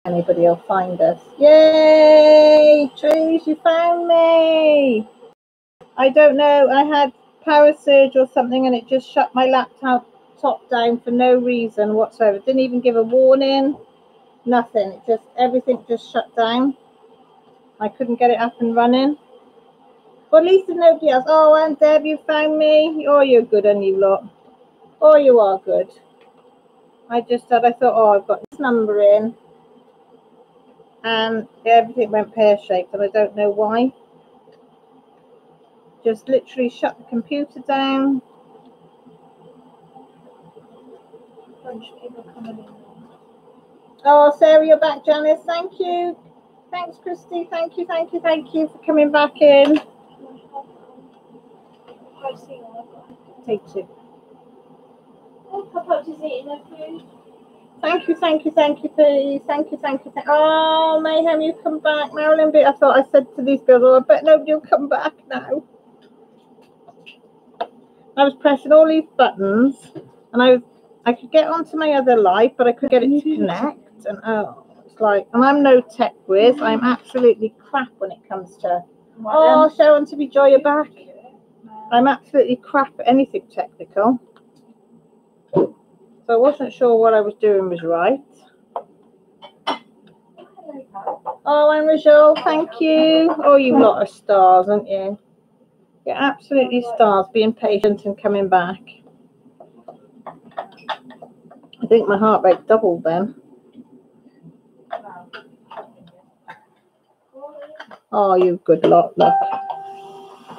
Anybody will find us. Yay! Trees, you found me! I don't know, I had power surge or something and it just shut my laptop down for no reason whatsoever. Didn't even give a warning, nothing. It just, everything just shut down. I couldn't get it up and running. But at least there's nobody else. Oh, and Deb, you found me. Oh, you're good on you lot. Oh, you are good. I thought, oh, I've got this number in. And everything went pear-shaped and I don't know why. Just literally shut the computer down. Oh, Sarah, you're back, Janice. Thank you. Thanks, Christy. Thank you for coming back in. Take two. Oh, Pop-Up is eating her food. Thank you, please. Thank you. Oh, Mayhem, you come back. Marilyn, I thought I said to these girls, oh, I bet nobody will come back now. I was pressing all these buttons and I could get onto my other live, but I couldn't get it to connect. And it's like, and I'm no tech whiz. I'm absolutely crap when it comes to, oh, Sharon, to be joy, you're back. I'm absolutely crap at anything technical. So I wasn't sure what I was doing was right. Oh, and Rachel, thank you. Oh, you lot are stars, aren't you? You're absolutely stars, being patient and coming back. I think my heart rate doubled then. Oh, you good lot, look.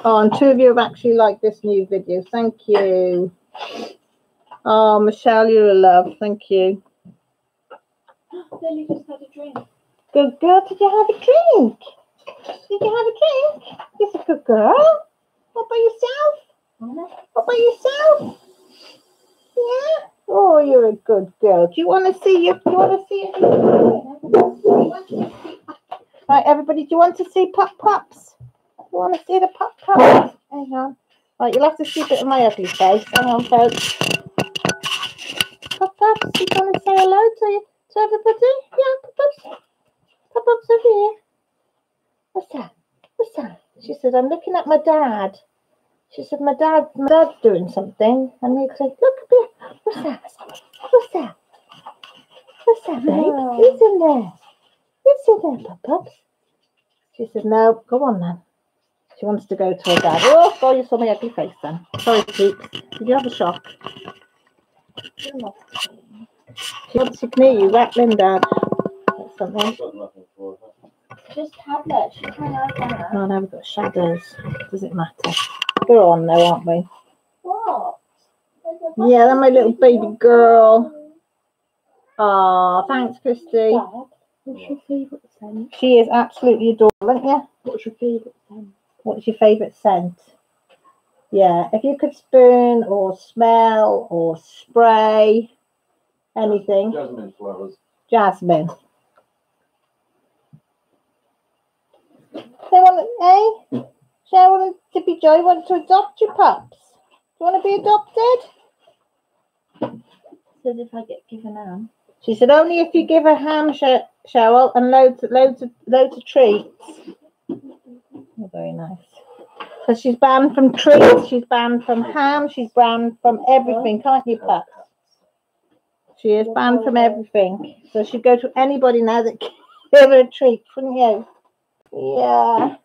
Oh, and two of you have actually liked this new video. Thank you. Oh, Michelle, you're a love. Thank you. Lily just had a drink. Good girl. Did you have a drink? Did you have a drink? You're a good girl. What about yourself? What about yourself? Yeah. Oh, you're a good girl. Do you want to see your? Do you want to see it? Right, everybody. Do you want to see pups? Do you want to see the pups? Hang on. Right, you'll have to see a bit of my ugly face. Hang on, folks. Pups, you want to say hello to everybody? Yeah, pups over here. What's that? What's that? She said, I'm looking at my dad. She said, my dad's doing something. And he said, look up here. What's that? What's that? What's that, babe? Who's in there? Who's in there, pups? She said, no, go on then. She wants to go to her dad. Oh, God, you saw my ugly face then. Sorry, peeps. Did you have a shock? She wants to hear you rattling, Dad. That's something. Just tablets. She's trying out that. Oh, now we've got shadows. Does it matter? We're on though, aren't we? What? Yeah, that's my little baby girl. Oh, thanks, Christy. Dad, what's your favourite scent? She is absolutely adorable, isn't you? What's your favourite scent? What's your favourite scent? Yeah, if you could spoon or smell or spray anything. Jasmine flowers. Jasmine. They want, eh? Cheryl and Tippy Joy want to adopt your pups. Do you want to be adopted? Says if I get given ham. She said only if you give her ham, Cheryl, and loads of treats. Oh, very nice. Because she's banned from treats, she's banned from ham, she's banned from everything, can't you, pups? She is banned from everything. So she'd go to anybody now that give her a treat, wouldn't you? Yeah.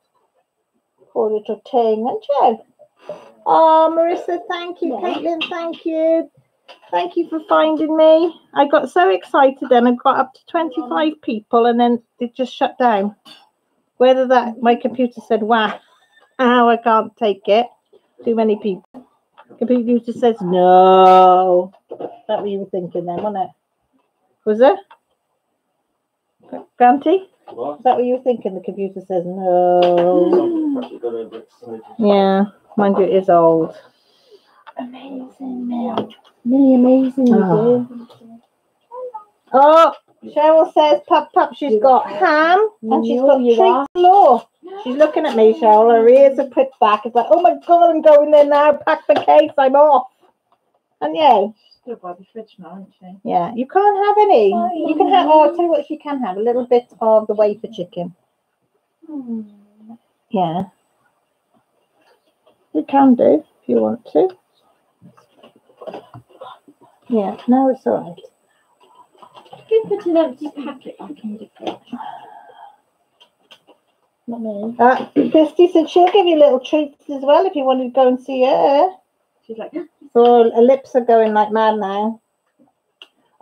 Poor little thing, aren't you? Oh, Marissa, thank you. Yeah. Caitlin, thank you. Thank you for finding me. I got so excited then. I got up to 25 people and then it just shut down. Whether that, my computer said, wow, I can't take it. Too many people. Computer says, no. That's what you were thinking then, wasn't it? Was it? Granty? What? Is that what you were thinking? The computer says no. Yeah, mind you, it is old. Amazing, Mel. Really amazing. Oh, Cheryl says, pup, she's got ham and she's got treats galore. She's looking at me, Cheryl. Her ears are pricked back. It's like, oh my God, I'm going there now. Pack the case. I'm off. And yeah, Still by the fridge now, isn't she? Yeah, you can't have any. Sorry. You can have. Oh, I'll tell you what you can have. A little bit of the wafer chicken. Yeah, you can do if you want to. Yeah, no, it's all right. You put an empty packet back in the fridge. Not me. Christy said she'll give you little treats as well if you wanted to go and see her. She's like, So her lips are going like mad now.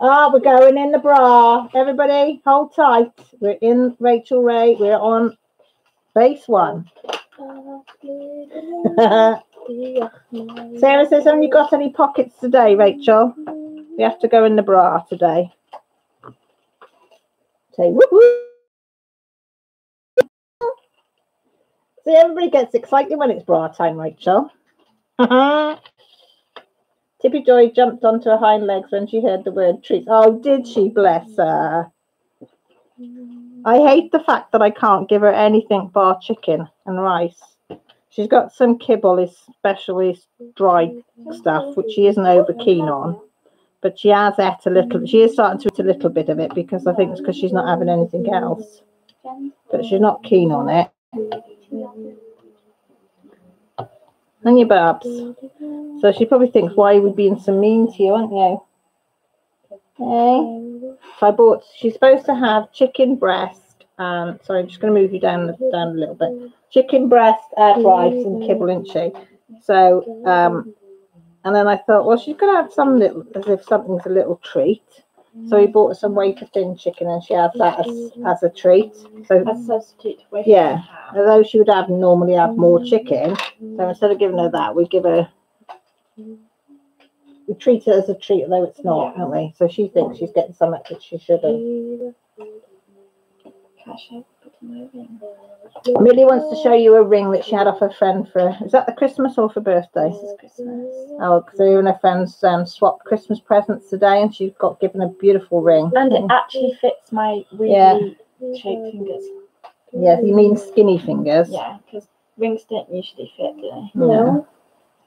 Oh, we're going in the bra. Everybody, hold tight. We're in Rachel Ray. We're on base 1. Sarah says, haven't you got any pockets today, Rachel? We have to go in the bra today. Say woohoo. See, everybody gets excited when it's bra time, Rachel. Tippy Joy jumped onto her hind legs when she heard the word treats. Oh, did she? Bless her. I hate the fact that I can't give her anything bar chicken and rice. She's got some kibble, especially dried stuff, which she isn't over keen on. But she has ate a little. She is starting to eat a little bit of it because I think it's because she's not having anything else. But she's not keen on it. And your Babs. So she probably thinks, why are we being so mean to you, aren't you? Okay. So I bought, she's supposed to have chicken breast. Sorry, I'm just going to move you down a little bit. Chicken breast, rice and kibble, isn't she? So, and then I thought, well, she's going to have some little, as if something's a little treat. So we bought her some wafer thin chicken and she has that as a treat. So, as a substitute for wafer. yeah, although she would normally have more chicken. So instead of giving her that, we treat her as a treat, although it's not, don't we? So she thinks she's getting something that she shouldn't. Millie wants to show you a ring that she had off her friend for, is that the Christmas or for birthday? This is Christmas. Oh, because her and her friends swapped Christmas presents today and she's got given a beautiful ring. And it actually fits my really shaped fingers. Yeah, you mean skinny fingers? Yeah, because rings don't usually fit, do they? No.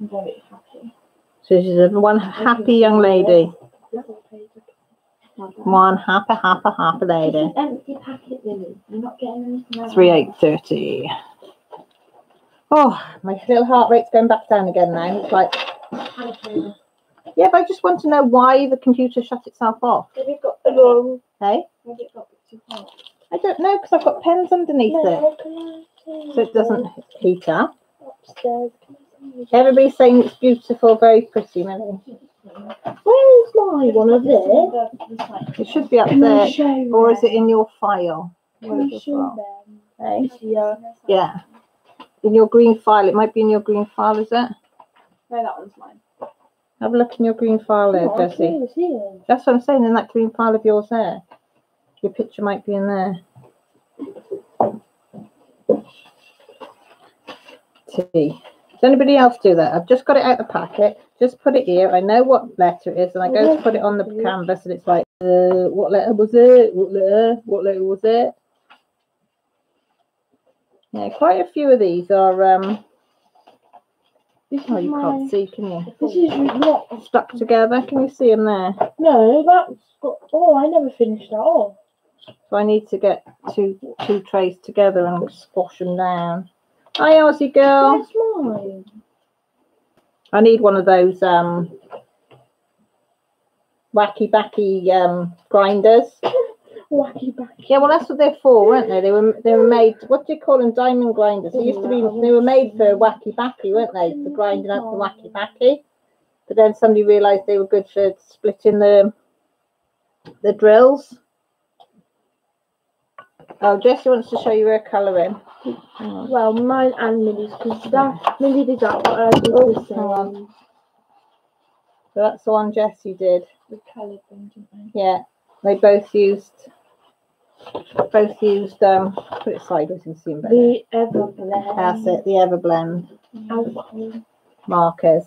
I'm very happy. So she's one happy young lady. One happy lady. It's an empty packet, Lily. You're not getting anything else. 3:30. Oh, my little heart rate's going back down again now. It's like, yeah, but I just want to know why the computer shut itself off. Have you got the wrong? Hey? Have you got too hot? I don't know because I've got pens underneath it, so it doesn't heat up. Upstairs. Everybody's saying it's beautiful, very pretty, Millie. Where's my one of this? It should be up there, or is it in your file? Where is your file? Hey? Yeah. In your green file. It might be in your green file, is it? No, that one's mine. Have a look in your green file there, Jessie. That's what I'm saying, in that green file of yours there. Your picture might be in there. Tea. Does anybody else do that? I've just got it out of the packet. Just put it here. I know what letter it is, and I go to put it on the canvas, and it's like, what letter was it? What letter was it? Yeah, quite a few of these are. Oh, you can't see, can you? This is not Stuck together. Can you see them there? No, that's got. Oh, I never finished that off. So I need to get two trays together and squash them down. Hi, Aussie girl. That's mine. I need one of those wacky backy grinders. Wacky back. Yeah, well that's what they're for, weren't they? They were made. What do you call them? Diamond grinders. They used to be. They were made for wacky backy, weren't they? For grinding up the wacky backy. But then somebody realised they were good for splitting the drills. Oh, Jessie wants to show you her colouring. Oh. Well, mine and Millie's, because that Millie did that, but I did the same. Hang on. So that's the one Jessie did. We coloured them, didn't we? Yeah, they both used. Put it sideways and see them better. The Everblend. That's it. The Everblend Alcohol. markers.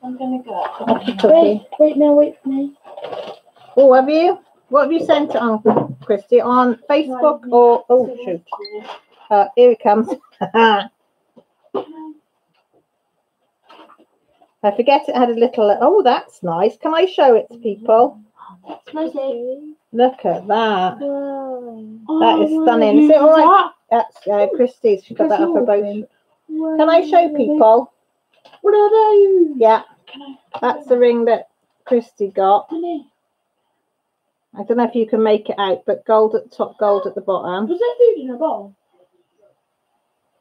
I'm gonna go. Cookie. Wait for me. Oh, have you? What have you sent it on, Christy? On Facebook or? Oh shoot! Here it comes. I forget it had a little. Oh, that's nice. Can I show it to people? Look at that. That is stunning. Is it all right? That's Christie's. She got that off her boat. Can I show people? What are they? Yeah. That's the ring that Christy got. I don't know if you can make it out, but gold at the top, gold at the bottom. Was there food in a bowl?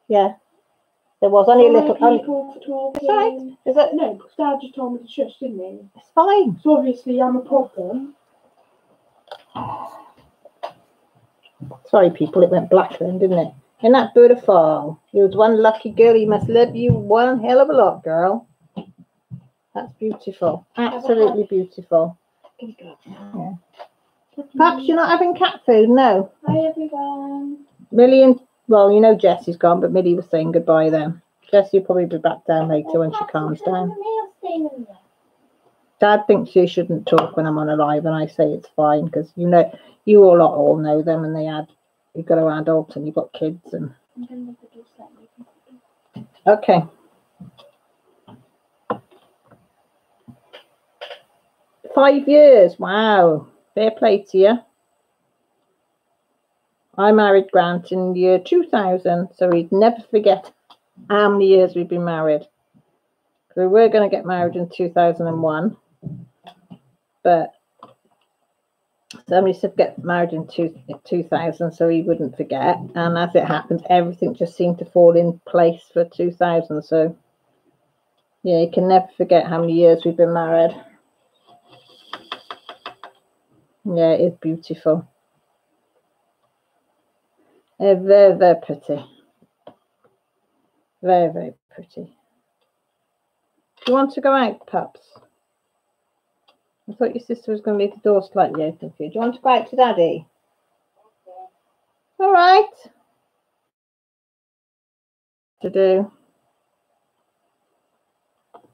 Yeah. There was only a little. It's right. Is it? No, because Dad just told me to shush, didn't he? It's fine. So obviously I'm a problem. Sorry, people, it went black then, didn't it? Isn't that beautiful? You was one lucky girl. He must love you one hell of a lot, girl. That's beautiful. Absolutely beautiful. Yeah. Perhaps you're not having cat food, no? Hi, everyone. Millie and, well, you know Jessie's gone, but Millie was saying goodbye then. Jessie will probably be back down later when she calms down. Dad thinks you shouldn't talk when I'm on a live, and I say it's fine because you know, you all know them, and you've got an adult and you've got kids and. Okay. $5 years, wow! Fair play to you. I married Grant in the year 2000, so he'd never forget how many years we've been married. We were going to get married in 2001. But somebody said get married in 2000 so he wouldn't forget. And as it happened, everything just seemed to fall in place for 2000. So, yeah, you can never forget how many years we've been married. Yeah, it is beautiful. Very, very pretty. Very, very pretty. Do you want to go out, pups? I thought your sister was going to leave the door slightly open for you. Do you want to go out to Daddy? All right. To do.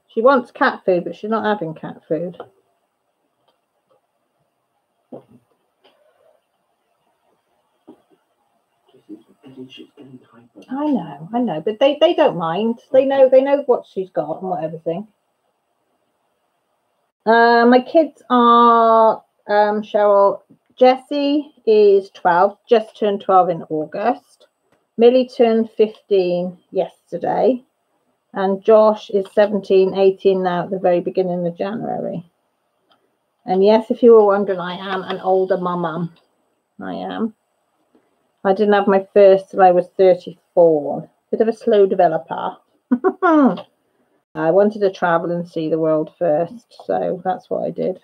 She wants cat food, but she's not having cat food. I know, but they don't mind. They know what she's got and what everything. My kids are Cheryl. Jessie is 12, just turned 12 in August. Millie turned 15 yesterday, and Josh is 17, 18 now at the very beginning of January. And yes, if you were wondering, I am an older mum. I am. I didn't have my first till I was 34. Bit of a slow developer. I wanted to travel and see the world first, so that's what I did.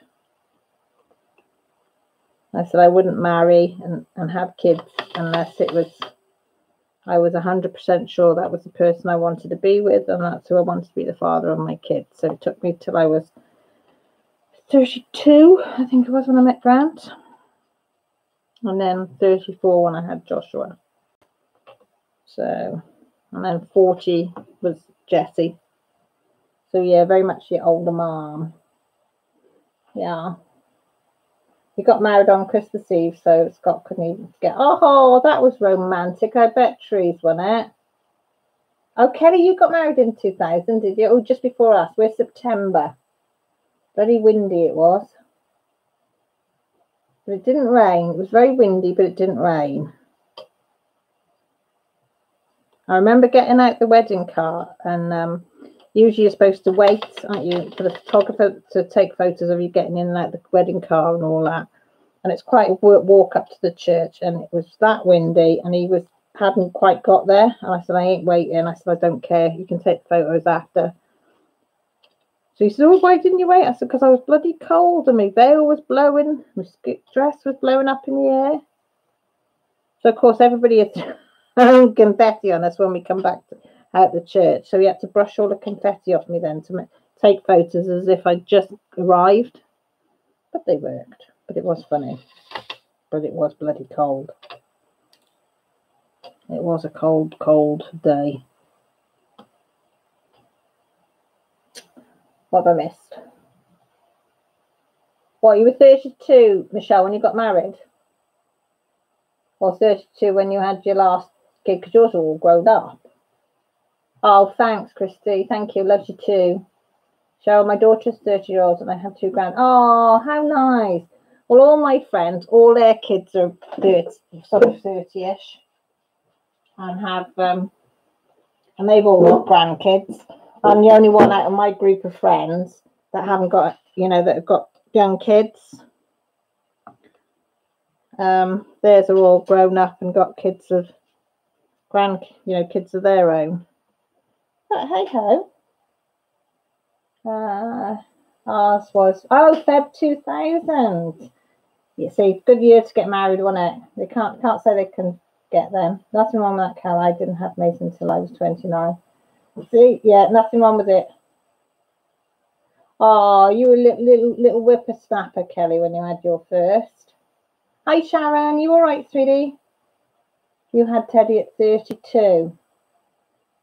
I said I wouldn't marry and have kids unless I was 100% sure that was the person I wanted to be with, and that's who I wanted to be the father of my kids. So it took me till I was 32, I think it was, when I met Grant. And then 34 when I had Joshua. So, and then 40 was Jessie. So yeah, very much the older mom. Yeah. We got married on Christmas Eve, so Scott couldn't even get. Oh, that was romantic. I bet trees, wasn't it? Oh, Kelly, you got married in 2000, did you? Oh, just before us. We're September. Very windy it was. But it didn't rain. It was very windy, but it didn't rain. I remember getting out the wedding car, and usually you're supposed to wait, aren't you, for the photographer to take photos of you getting in and out the wedding car and all that. And it's quite a walk up to the church, and it was that windy, and he hadn't quite got there. And I said, I ain't waiting. I said, I don't care. You can take photos after. So he said, oh, why didn't you wait? I said, because I was bloody cold and my veil was blowing, my dress was blowing up in the air. So, of course, everybody had thrown confetti on us when we come back out the church. So we had to brush all the confetti off me then to take photos as if I'd just arrived. But they worked. But it was funny. But it was bloody cold. It was a cold, cold day. What have I missed? What, you were 32, Michelle, when you got married? Or 32 when you had your last kid, because yours are all grown up. Oh, thanks, Christy. Thank you. Love you too. Cheryl, my daughter's 30-year-old and I have 2 grand. Oh, how nice. Well, all my friends, all their kids are 30, sort of 30-ish, and have and they've all got grandkids. I'm the only one out of my group of friends that haven't got, that have got young kids. Theirs are all grown up and got kids of kids of their own. But hey ho. Ours was Feb 2000. You see, good year to get married, wasn't it? They can't say they can get them. Nothing wrong with that, Cal. I didn't have Mason until I was 29. See, yeah, nothing wrong with it. Oh, you were a little whippersnapper, Kelly, when you had your first. Hi, Sharon. You all right, sweetie? You had Teddy at 32.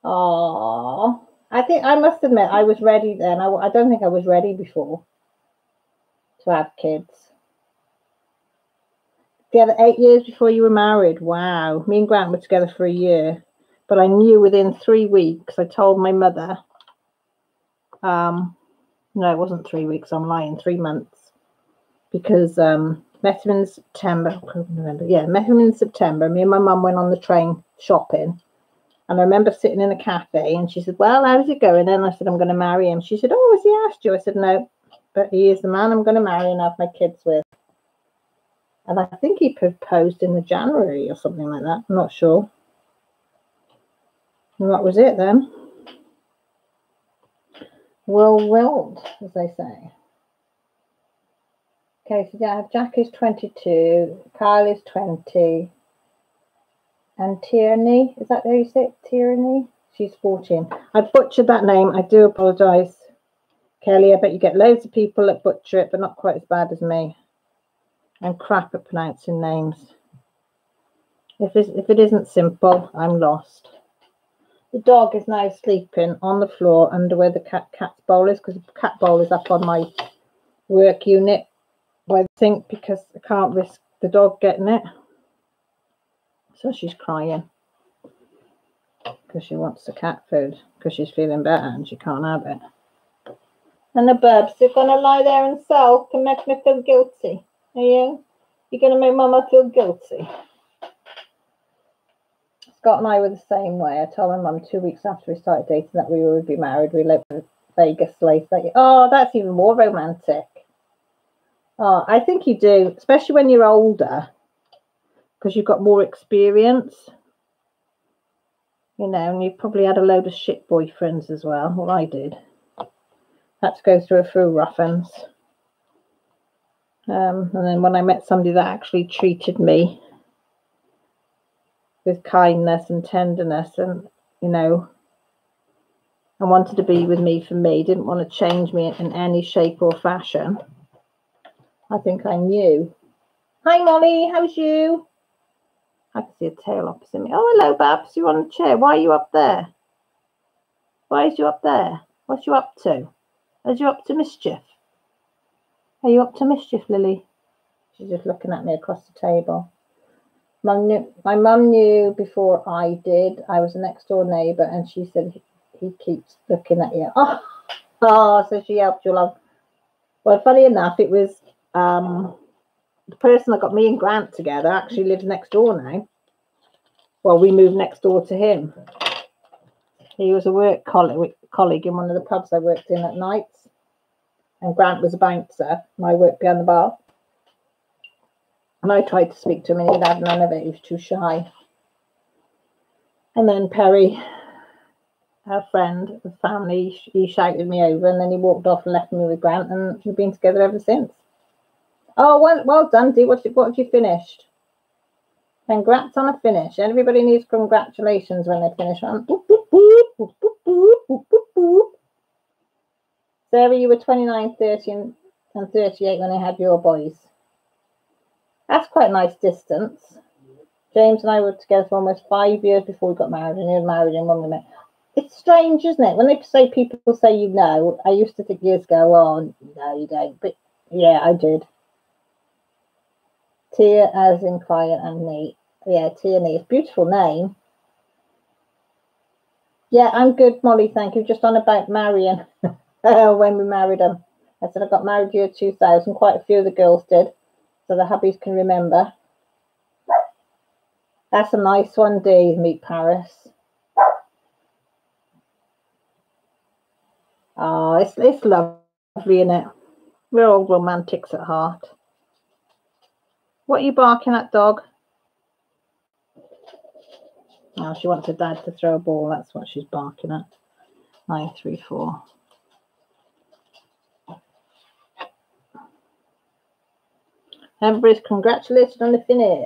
Oh, I must admit, I was ready then. I don't think I was ready before to have kids. Together 8 years before you were married. Wow. Me and Grant were together for a year. But I knew within 3 weeks, I told my mother. No, it wasn't 3 weeks. I'm lying. 3 months. Because met him in September. November. Yeah, met him in September. Me and my mum went on the train shopping. And I remember sitting in a cafe and she said, well, how's it going? And I said, I'm going to marry him. She said, oh, has he asked you? I said, no, but he is the man I'm going to marry and have my kids with. And I think he proposed in the January or something like that. I'm not sure. And that was it then. Well, as they say. Okay, so yeah, Jack is 22. Kyle is 20. And Tierney, is that how you say it? Tierney? She's 14. I butchered that name. I do apologise, Kelly. I bet you get loads of people that butcher it, but not quite as bad as me. I'm crap at pronouncing names. If it isn't simple, I'm lost. The dog is now sleeping on the floor under where the cat's bowl is, because the cat bowl is up on my work unit by the sink, because I can't risk the dog getting it. So she's crying because she wants the cat food, because she's feeling better and she can't have it. And the bubs, they're going to lie there and sulk and make me feel guilty. Are you? You're going to make Mama feel guilty. Scott and I were the same way. I told my mum 2 weeks after we started dating that we would be married. We lived in Vegas later. Oh, that's even more romantic. Oh, I think you do, especially when you're older, because you've got more experience. And you've probably had a load of shit boyfriends as well. Well, I did. Had to go through a few rough ones. And then when I met somebody that actually treated me with kindness and tenderness and, and wanted to be with me for me, didn't want to change me in any shape or fashion, I think I knew. Hi, Molly. How's you? I can see a tail opposite me. Oh, hello, Babs. You on a chair? Why are you up there? Why is you up there? What you up to? Are you up to mischief? Are you up to mischief, Lily? She's just looking at me across the table. My mum knew before I did. I was a next door neighbour, and she said he keeps looking at you. Oh, so she helped you along. Well, funny enough, it was the person that got me and Grant together actually lives next door now. Well, we moved next door to him. He was a work colleague in one of the pubs I worked in at nights. And Grant was a bouncer, and I worked behind the bar. And I tried to speak to him, and he'd have none of it. He was too shy. And then Perry, our friend, the family, he shouted me over, and then he walked off and left me with Grant, and we've been together ever since. Oh, well done, Dee. What have you finished? Congrats on a finish. Everybody needs congratulations when they finish on. Boop, boop, boop, boop, boop, boop, boop, boop, boop. Sarah, you were 29, 30, and 38 when I had your boys. That's quite a nice distance. James and I were together for almost 5 years before we got married, and he was married in when we met. It's strange, isn't it? When they say people say you know, I used to think years ago, oh, no, you don't. But yeah, I did. Tia, as in quiet and neat. Yeah, Tia neat. Beautiful name. Yeah, I'm good, Molly. Thank you. Just on about marrying. when we married them. I said I got married year 2000. Quite a few of the girls did, so the hubbies can remember. That's a nice one, Dee. Meet Paris. Oh, it's lovely, isn't it? We're all romantics at heart. What are you barking at, dog? Oh, she wants her dad to throw a ball. That's what she's barking at. 934. Everybody's congratulated on the finish.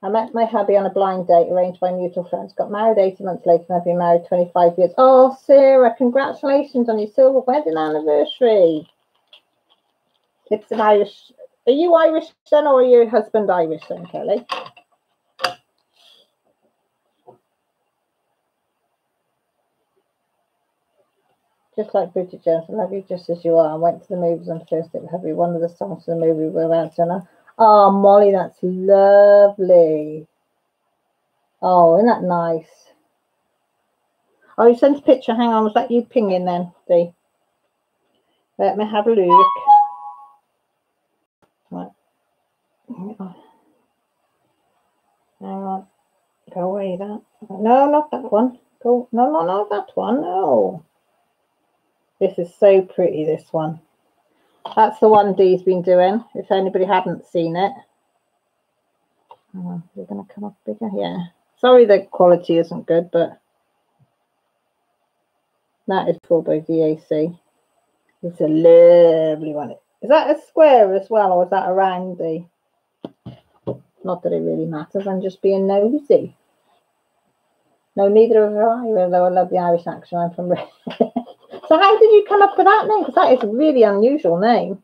I met my hubby on a blind date arranged by mutual friends. Got married 18 months later and I've been married 25 years. Oh, Sarah, congratulations on your silver wedding anniversary. It's an Irish. Are you Irish then, or are your husband Irish then, Kelly? Just like Bridget Jones, I love you just as you are. I went to the movies on first date with hubby. One of the songs in the movie we're around dinner. Oh, Molly, that's lovely. Oh, isn't that nice? Oh, you sent a picture. Hang on, was that you pinging then, Dee? Let me have a look. Right. Hang on. Go away, that. No, not that one. Go. No, not that one. No. This is so pretty, this one. That's the one Dee's been doing, if anybody hadn't seen it. Oh, they're going to come up bigger. Yeah. Sorry the quality isn't good, but that is full by DAC. It's a lovely one. Is that a square as well, or is that a roundy? Not that it really matters. I'm just being nosy. No, neither of I, though I love the Irish accent. I'm from. So how did you come up with that name? Because that is a really unusual name.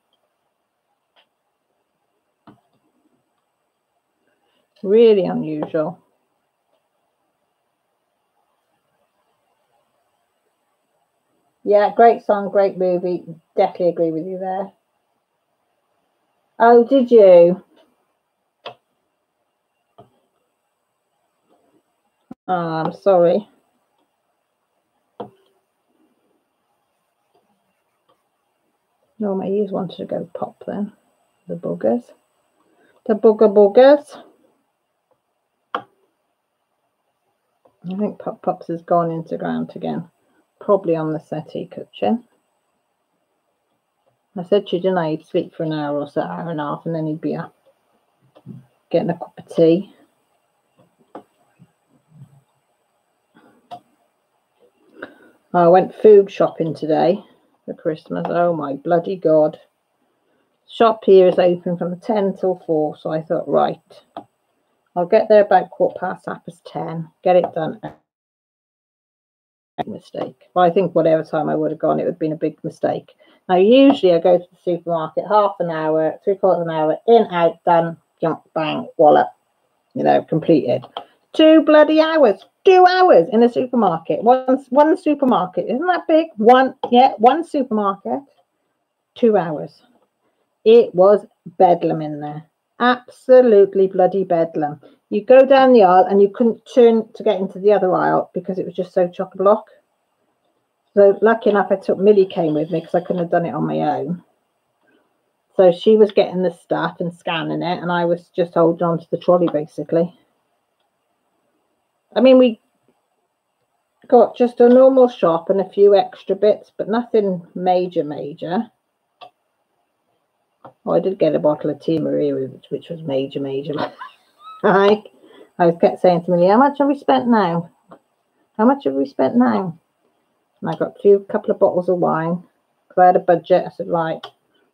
Really unusual. Yeah, great song, great movie. Definitely agree with you there. Oh, did you? Oh, I'm sorry. No, my ears wanted to go pop then. The buggers. The buggers. I think Pop Pops has gone into ground again. Probably on the settee cushion. I said to you, didn't I? He'd sleep for an hour or so, hour and a half, and then he'd be up getting a cup of tea. I went food shopping today for Christmas. Oh my bloody God. Shop here is open from 10 till 4, so I thought, right, I'll get there about 10:15, get it done. Mistake. Well, I think whatever time I would have gone, it would have been a big mistake. Now, usually I go to the supermarket half an hour, 3/4 of an hour, in, out, done, jump, bang, wallop, completed. 2 bloody hours. 2 hours in a supermarket. One supermarket. Isn't that big? One supermarket. 2 hours. It was bedlam in there. Absolutely bloody bedlam. You go down the aisle and you couldn't turn to get into the other aisle because it was just so chock-a-block. So lucky enough, I took Millie came with me because I couldn't have done it on my own. So she was getting the stuff and scanning it, and I was just holding on to the trolley basically. I mean, we got just a normal shop and a few extra bits, but nothing major. Oh, I did get a bottle of Tia Maria, which was major. I kept saying to Millie, how much have we spent now? How much have we spent now? And I got a couple of bottles of wine because I had a budget. I said, right.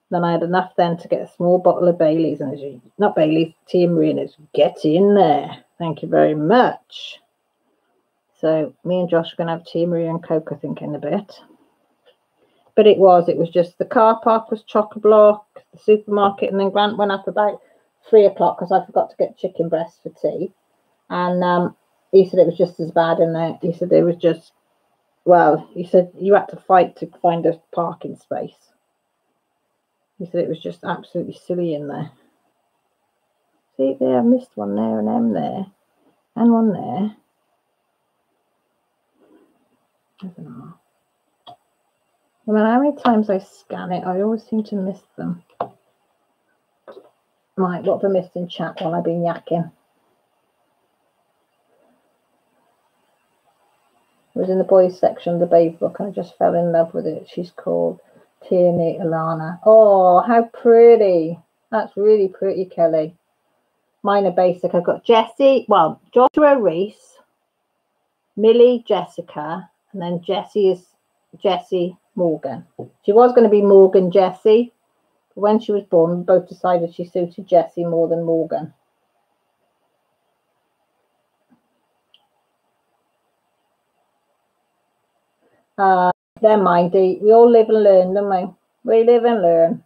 Then I had enough then to get a small bottle of Bailey's, and not Bailey's, Tia Maria, and it's get in there. Thank you very much. So me and Josh are going to have Tia Maria and Coke, I think, in a bit. But it was just the car park was chock-a-block, the supermarket, and then Grant went up about 3 o'clock because I forgot to get chicken breast for tea. And he said it was just as bad in there. He said it was just, well, he said you had to fight to find a parking space. He said it was just absolutely silly in there. See there, I missed one there and M there. And one there. I don't know. No matter how many times I scan it, I always seem to miss them. Right, what have I missed in chat while I've been yakking? It was in the boys section of the babe book and I just fell in love with it. She's called Tierney Alana. Oh, how pretty. That's really pretty, Kelly. Mine are basic. I've got Jessie, well, Joshua Reese, Millie Jessica, and then Jessie is Jessie Morgan. She was going to be Morgan Jessie, but when she was born, we both decided she suited Jessie more than Morgan. Never mind, Dee. We all live and learn, don't we? We live and learn.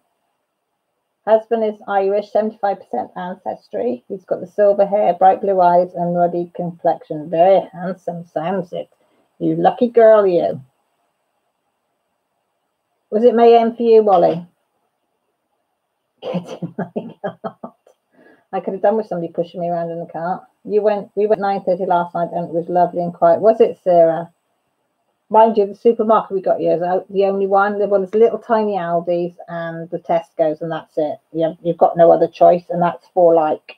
Husband is Irish, 75% ancestry. He's got the silver hair, bright blue eyes, and ruddy complexion. Very handsome, sounds it. You lucky girl, you. Was it mayhem for you, Wally? My God. I could have done with somebody pushing me around in the car. We went 9:30 last night, and it was lovely and quiet. Was it, Sarah? Mind you, the supermarket we got here is the only one. There was little tiny Aldi's and the Tesco's, and that's it. You've got no other choice, and that's for like,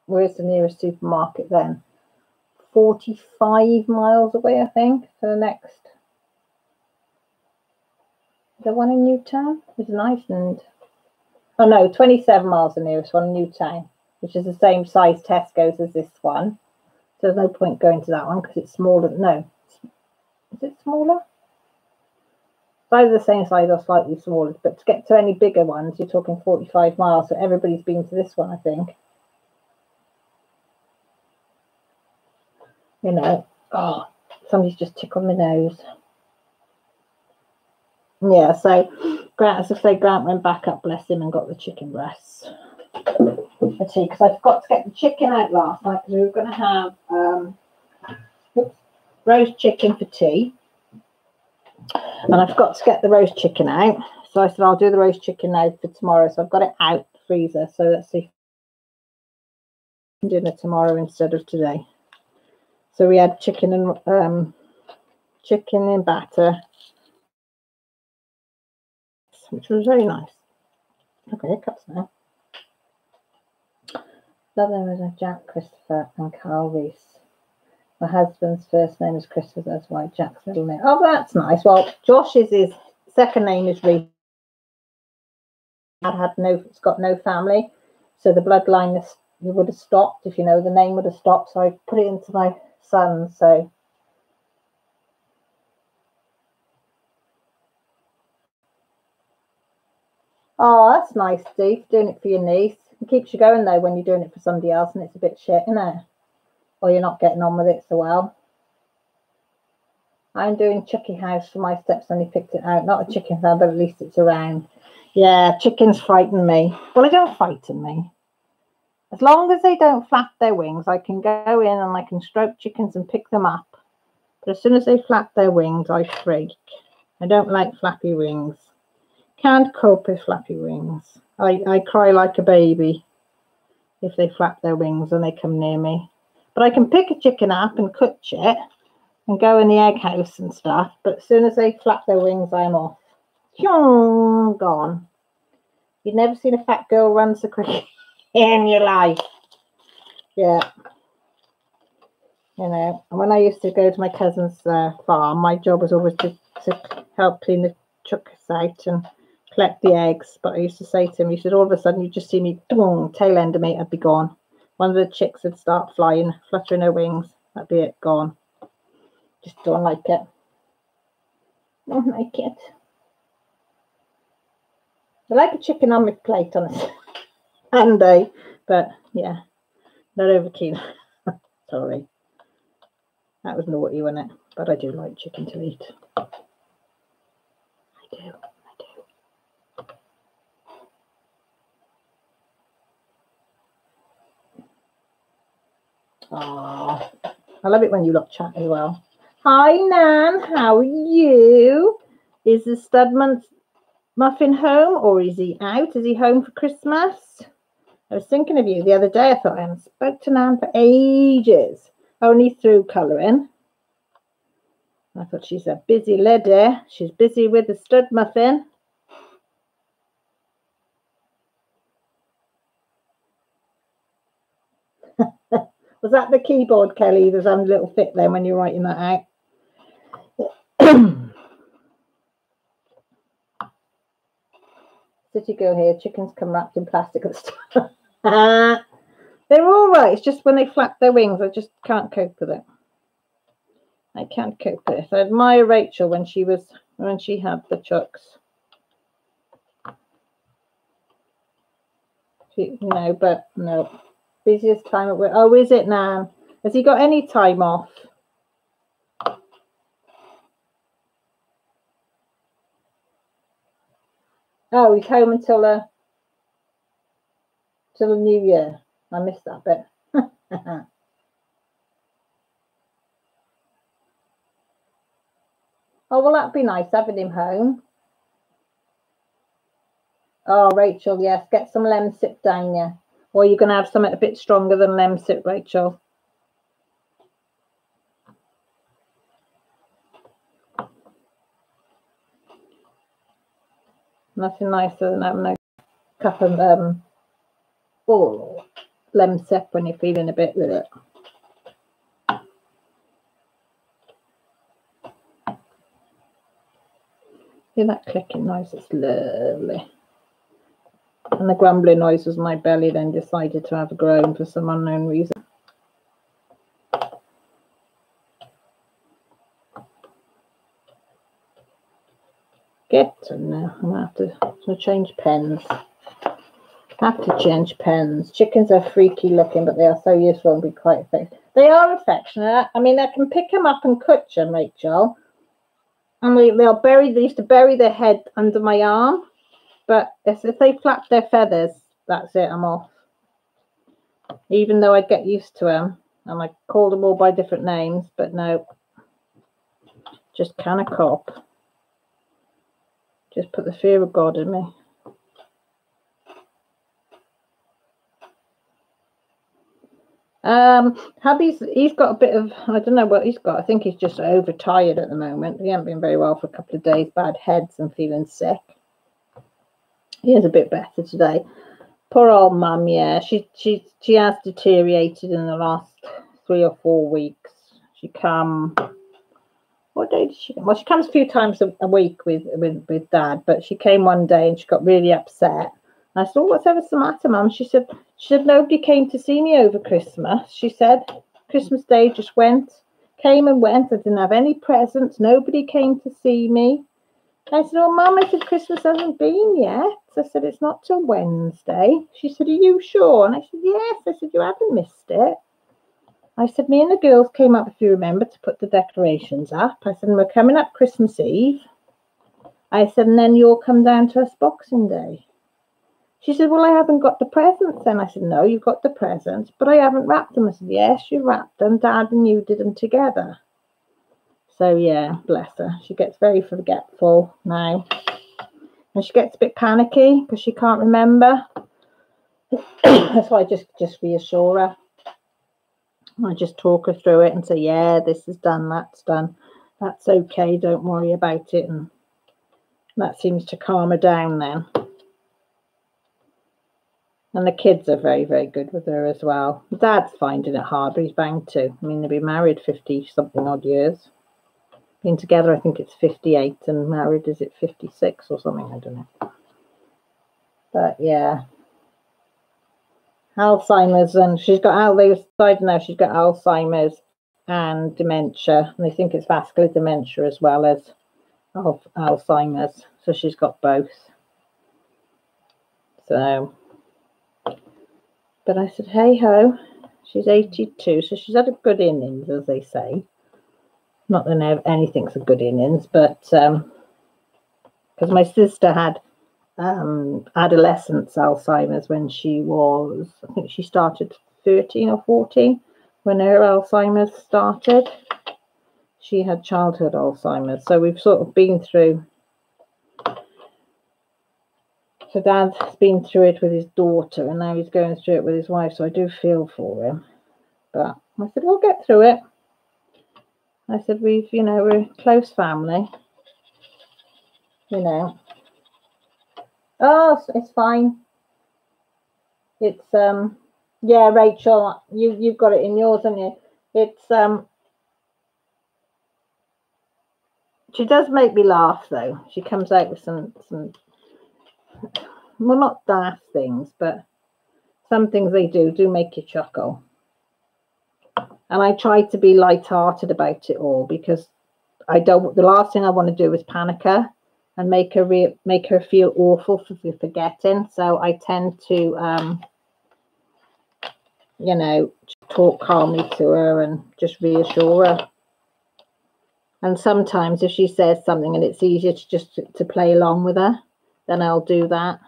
where's the nearest supermarket then? 45 miles away, I think, for the next. The one in Newtown is nice, and oh no, 27 miles the nearest one, Newtown, which is the same size Tesco's as this one. So there's no point going to that one because it's smaller. No. Is it smaller? It's either the same size or slightly smaller, but to get to any bigger ones, you're talking 45 miles. So everybody's been to this one, I think. You know, oh, somebody's just tickled my nose. Yeah, so Grant, as I say, Grant went back up, bless him, and got the chicken breasts for tea because I forgot to get the chicken out last night because we were going to have roast chicken for tea, and I forgot to get the roast chicken out, so I said I'll do the roast chicken now for tomorrow. So I've got it out the freezer, so let's see if I'm doing it tomorrow instead of today. So we had chicken and batter, which was very nice. Okay, hiccups now. Love them as Jack, Christopher, and Carl Reese. My husband's first name is Christopher, that's why Jack's middle name. Oh, that's nice. Well, Josh's his second name is Reese. It's got no family, so the bloodline would have stopped, if you know, the name would have stopped. So I put it into my son. So oh, that's nice, Steve, doing it for your niece. It keeps you going though when you're doing it for somebody else and it's a bit shit, isn't it? Or you're not getting on with it so well. I'm doing Chucky House for my stepson. He picked it out. Not a chicken fan, but at least it's around. Yeah, chickens frighten me. Well, they don't frighten me. As long as they don't flap their wings, I can go in and I can stroke chickens and pick them up. But as soon as they flap their wings, I freak. I don't like flappy wings. Can't cope with flappy wings. I cry like a baby if they flap their wings and they come near me. But I can pick a chicken up and cook it and go in the egg house and stuff. But as soon as they flap their wings, I'm off. Gone. You've never seen a fat girl run so quick in your life. Yeah. You know, and when I used to go to my cousin's farm, my job was always to help clean the chuckers out and collect the eggs. But I used to say to him, he said, all of a sudden you just see me, tail end of me, I'd be gone. One of the chicks would start flying, fluttering her wings. That'd be it, gone. Just don't like it. Don't like it. I like a chicken on my plate on a Sunday, but yeah, not over keen. Sorry. That was naughty, wasn't it? But I do like chicken to eat. I do. Oh, I love it when you lot chat as well. Hi, Nan. How are you? Is the Studman Muffin home or is he out? Is he home for Christmas? I was thinking of you the other day. I thought I haven't spoke to Nan for ages. Only through colouring. I thought she's a busy lady. She's busy with the stud muffin. Was that the keyboard, Kelly? There's a little fit there when you're writing that out. City girl here. Chickens come wrapped in plastic and stuff. They're all right. It's just when they flap their wings, I just can't cope with it. I can't cope with it. I admire Rachel when she had the chucks. But no. Busiest time at work. Oh, is it, Nan? Has he got any time off? Oh, he's home until the New Year. I missed that bit. Oh, well, that'd be nice having him home. Oh, Rachel, yes, get some Lemsip down you. Or you're going to have something a bit stronger than Lemsip, Rachel. Nothing nicer than having a cup of Lemsip when you're feeling a bit with it. Hear that clicking noise? It's lovely. And the grumbling noise was my belly then decided to have a groan for some unknown reason. Get them now. I'm going to have to change pens. Have to change pens. Chickens are freaky looking, but they are so useful and be quite effective. They are affectionate. I mean, I can pick them up and clutch them, Rachel. And they used to bury their head under my arm. But if they flap their feathers, that's it, I'm off. Even though I get used to them. And I call them all by different names, but no. Just can't cop. Just put the fear of God in me. Hubby's, he's got a bit of, I don't know what he's got. I think he's just overtired at the moment. He hasn't been very well for a couple of days. Bad heads and feeling sick. He is a bit better today. Poor old mum, yeah. She has deteriorated in the last 3 or 4 weeks. She come. What day did she come? Well, she comes a few times a week with Dad, but she came one day and she got really upset. And I said, "Oh, what's ever the matter, Mum?" She said nobody came to see me over Christmas. She said Christmas Day just came and went. I didn't have any presents. Nobody came to see me. I said, "Oh, Mum," I said, "Christmas hasn't been yet." I said, "It's not till Wednesday." She said, "Are you sure?" And I said, "Yes." I said, "You haven't missed it." I said, "Me and the girls came up, if you remember, to put the decorations up." I said, "We're coming up Christmas Eve." I said, "And then you'll come down to us Boxing Day." She said, "Well, I haven't got the presents then." I said, "No, you've got the presents, but I haven't wrapped them." I said, "Yes, you wrapped them. Dad and you did them together." So, yeah, bless her. She gets very forgetful now. And she gets a bit panicky because she can't remember. That's why I just reassure her. I just talk her through it and say, "Yeah, this is done, that's done. That's okay, don't worry about it." And that seems to calm her down then. And the kids are very, very good with her as well. Dad's finding it hard, but he's banged too. I mean, they've been married 50-something odd years. Been together, I think it's 58, and married, is it 56 or something? I don't know. But yeah. Alzheimer's, and she's got, they decided now she's got Alzheimer's and dementia. And they think it's vascular dementia as well as Alzheimer's. So she's got both. So, but I said, hey ho, she's 82, so she's had a good innings, as they say. Not that anything's a good innings, but because my sister had adolescence Alzheimer's when she was, I think she started 13 or 14 when her Alzheimer's started. She had childhood Alzheimer's, so we've sort of been through. So Dad's been through it with his daughter, and now he's going through it with his wife. So I do feel for him, but I said we'll get through it. I said, we're a close family, Oh, it's fine. It's, yeah, Rachel, you've got it in yours, haven't you? It's, she does make me laugh, though. She comes out with some, well, not daft things, but some things they do make you chuckle. And I try to be light-hearted about it all, because the last thing I want to do is panic her and make her feel awful for forgetting. So I tend to, talk calmly to her and just reassure her. And sometimes if she says something and it's easier to play along with her, then I'll do that.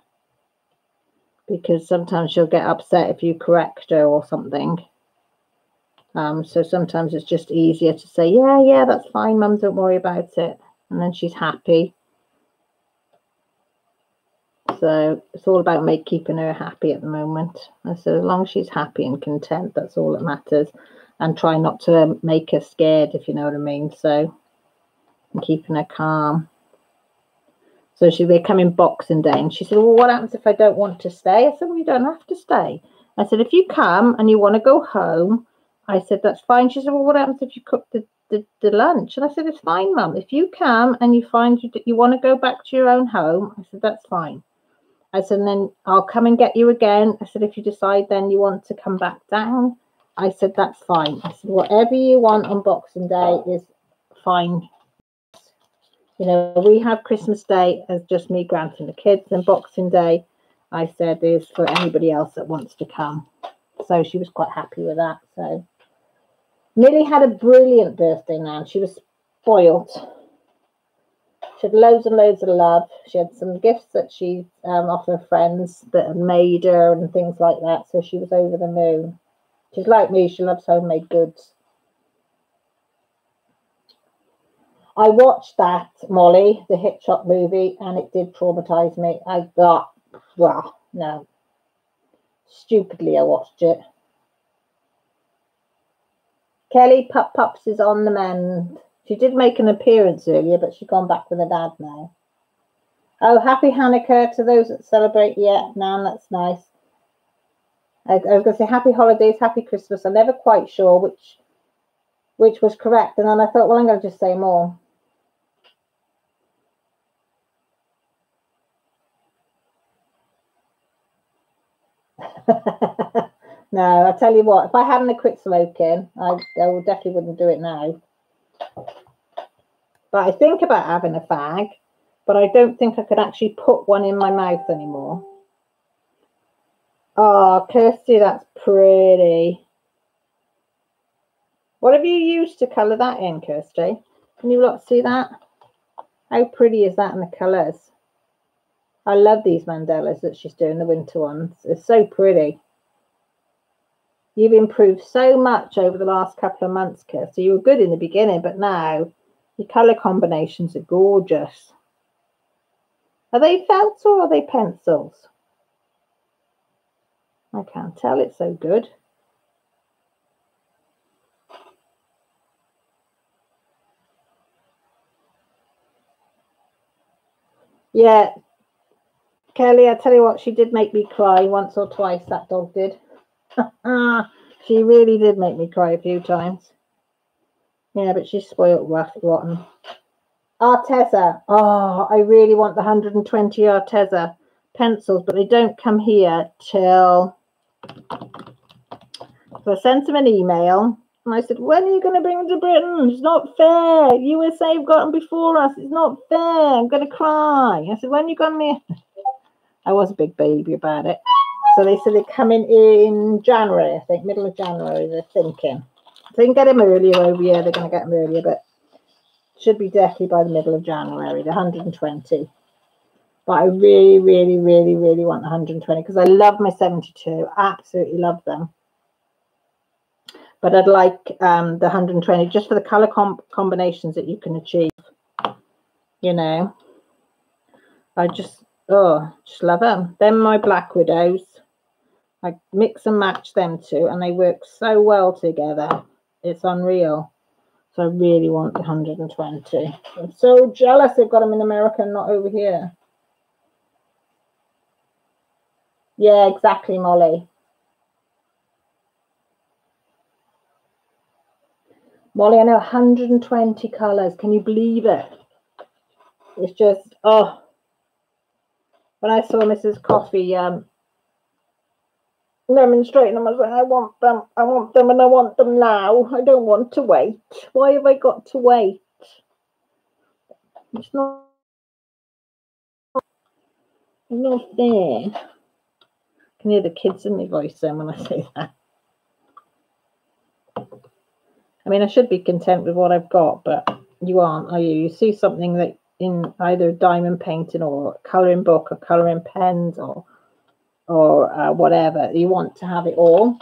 Because sometimes she'll get upset if you correct her or something. So sometimes it's just easier to say, yeah, that's fine, Mum, don't worry about it. And then she's happy. So it's all about keeping her happy at the moment. And so as long as she's happy and content, that's all that matters. And try not to make her scared, if you know what I mean. So I'm keeping her calm. So we're coming Boxing Day, and she said, well, what happens if I don't want to stay? I said, well, you don't have to stay. I said, if you come and you want to go home, I said, that's fine. She said, well, what happens if you cook the lunch? And I said, it's fine, Mum. If you come and you find you want to go back to your own home, I said, that's fine. I said, and then I'll come and get you again. I said, if you decide then you want to come back down, I said, that's fine. I said, whatever you want on Boxing Day is fine. We have Christmas Day as just me, Grant, and the kids, and Boxing Day, I said, is for anybody else that wants to come. So she was quite happy with that. So Millie had a brilliant birthday now. She was spoiled. She had loads and loads of love. She had some gifts that she off her friends that had made her and things like that. So she was over the moon. She's like me. She loves homemade goods. I watched that, Molly, the Hitchcock movie, and it did traumatize me. I got, well, no. Stupidly, I watched it. Kelly Pups is on the mend. She did make an appearance earlier, but she's gone back with her dad now. Oh, happy Hanukkah to those that celebrate. Yeah, Nan, that's nice. I was going to say happy holidays, happy Christmas. I'm never quite sure which was correct. And then I thought, well, I'm going to just say more. No, I tell you what, if I hadn't quit smoking, I definitely wouldn't do it now. But I think about having a fag, but I don't think I could actually put one in my mouth anymore. Oh, Kirsty, that's pretty. What have you used to colour that in, Kirsty? Can you lot see that? How pretty is that in the colours? I love these mandalas that she's doing, the winter ones. It's so pretty. You've improved so much over the last couple of months, Kirsty. You were good in the beginning, but now your colour combinations are gorgeous. Are they felts or are they pencils? I can't tell. It's so good. Yeah. Kelly, I tell you what, she did make me cry once or twice, that dog did. She really did make me cry a few times. Yeah, but she's spoiled rotten. Arteza. Oh, I really want the 120 Arteza pencils, but they don't come here till... So I sent them an email, and I said, when are you going to bring them to Britain? It's not fair. USA have got them before us. It's not fair. I'm going to cry. I said, when are you going to... I was a big baby about it. So they said they're coming in January, I think, middle of January, they're thinking. If they can get them earlier over here, they're going to get them earlier, but should be definitely by the middle of January, the 120. But I really, really, really, really want the 120 because I love my 72. Absolutely love them. But I'd like the 120 just for the colour combinations that you can achieve. You know, I just love them. Then my Black Widows. I mix and match them two, and they work so well together. It's unreal. So I really want the 120. I'm so jealous they've got them in America and not over here. Yeah, exactly, Molly. Molly, I know 120 colours. Can you believe it? It's just, oh. When I saw Mrs. Coffee demonstrating them, I was like, I want them, and I want them now. I don't want to wait. Why have I got to wait? It's not fair. I can hear the kids in my voice then when I say that. I mean, I should be content with what I've got, but you aren't, are you? You see something that in either diamond painting or colouring book or colouring pens or whatever, you want to have it all.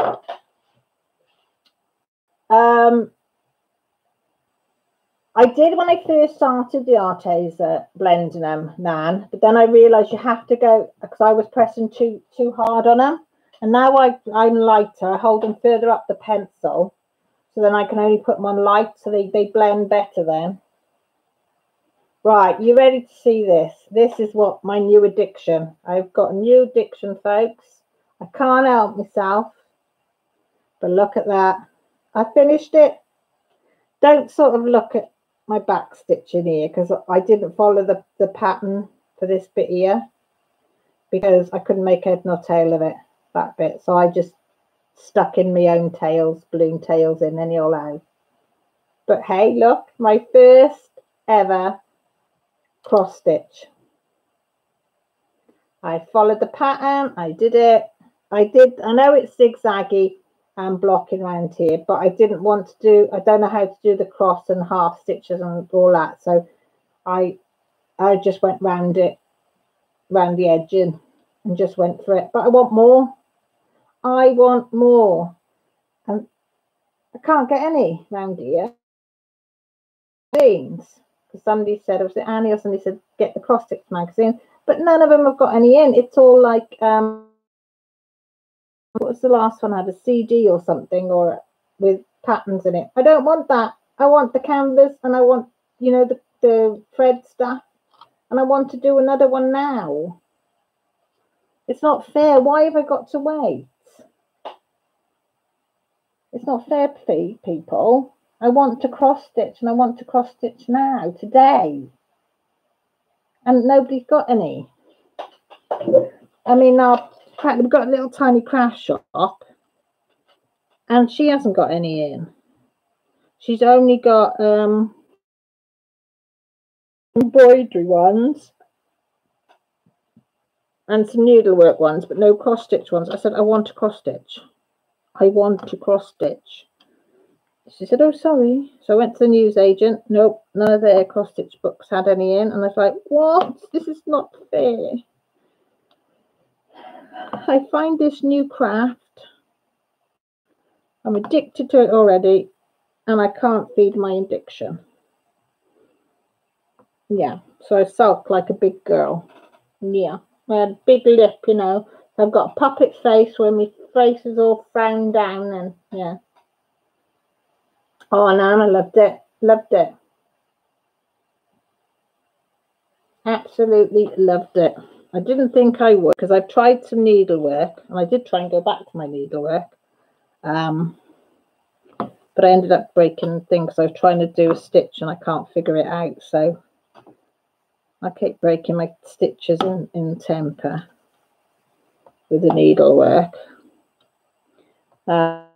I did when I first started the Arteza blending them, Nan, but then I realised you have to go, because I was pressing too hard on them, and now I'm lighter. I hold them further up the pencil, so then I can only put them on light, so they blend better then. Right, you ready to see this? This is what my new addiction. I've got a new addiction, folks. I can't help myself, but look at that. I finished it. Don't sort of look at my back stitching here, because I didn't follow the pattern for this bit here, because I couldn't make head nor tail of it, that bit. So I just stuck in my own tails, balloon tails in anyhow. But hey, look, my first ever cross stitch. I followed the pattern. I did it. I know it's zigzaggy and blocking around here, but I didn't want to do, I don't know how to do the cross and half stitches and all that, so I just went round it, round the edging, and just went for it. But I want more. I want more, and I can't get any round here. Because somebody said, it was Annie or somebody said, get the cross stitch magazine, but none of them have got any in. It's all like what was the last one? I had a CD or something, or with patterns in it. I don't want that. I want the canvas, and I want, you know, the thread stuff, and I want to do another one now. It's not fair. Why have I got to wait? It's not fair, people. I want to cross stitch, and I want to cross stitch now, today, and nobody's got any. I mean, we've got a little tiny craft shop, and she hasn't got any in. She's only got embroidery ones and some needlework ones, but no cross stitch ones. I said, I want to cross stitch. I want to cross stitch. She said, oh, sorry. So I went to the newsagent. Nope, none of their cross stitch books had any in. And I was like, what? This is not fair. I find this new craft. I'm addicted to it already, and I can't feed my addiction. Yeah, so I sulk like a big girl. Yeah, I had a big lip, you know. I've got a puppet face where my face is all frowned down, and yeah. Oh, Nan, I loved it. Loved it. Absolutely loved it. I didn't think I would, because I've tried some needlework, and I did try and go back to my needlework. But I ended up breaking things. I was trying to do a stitch and I can't figure it out. So I keep breaking my stitches in temper with the needlework. Much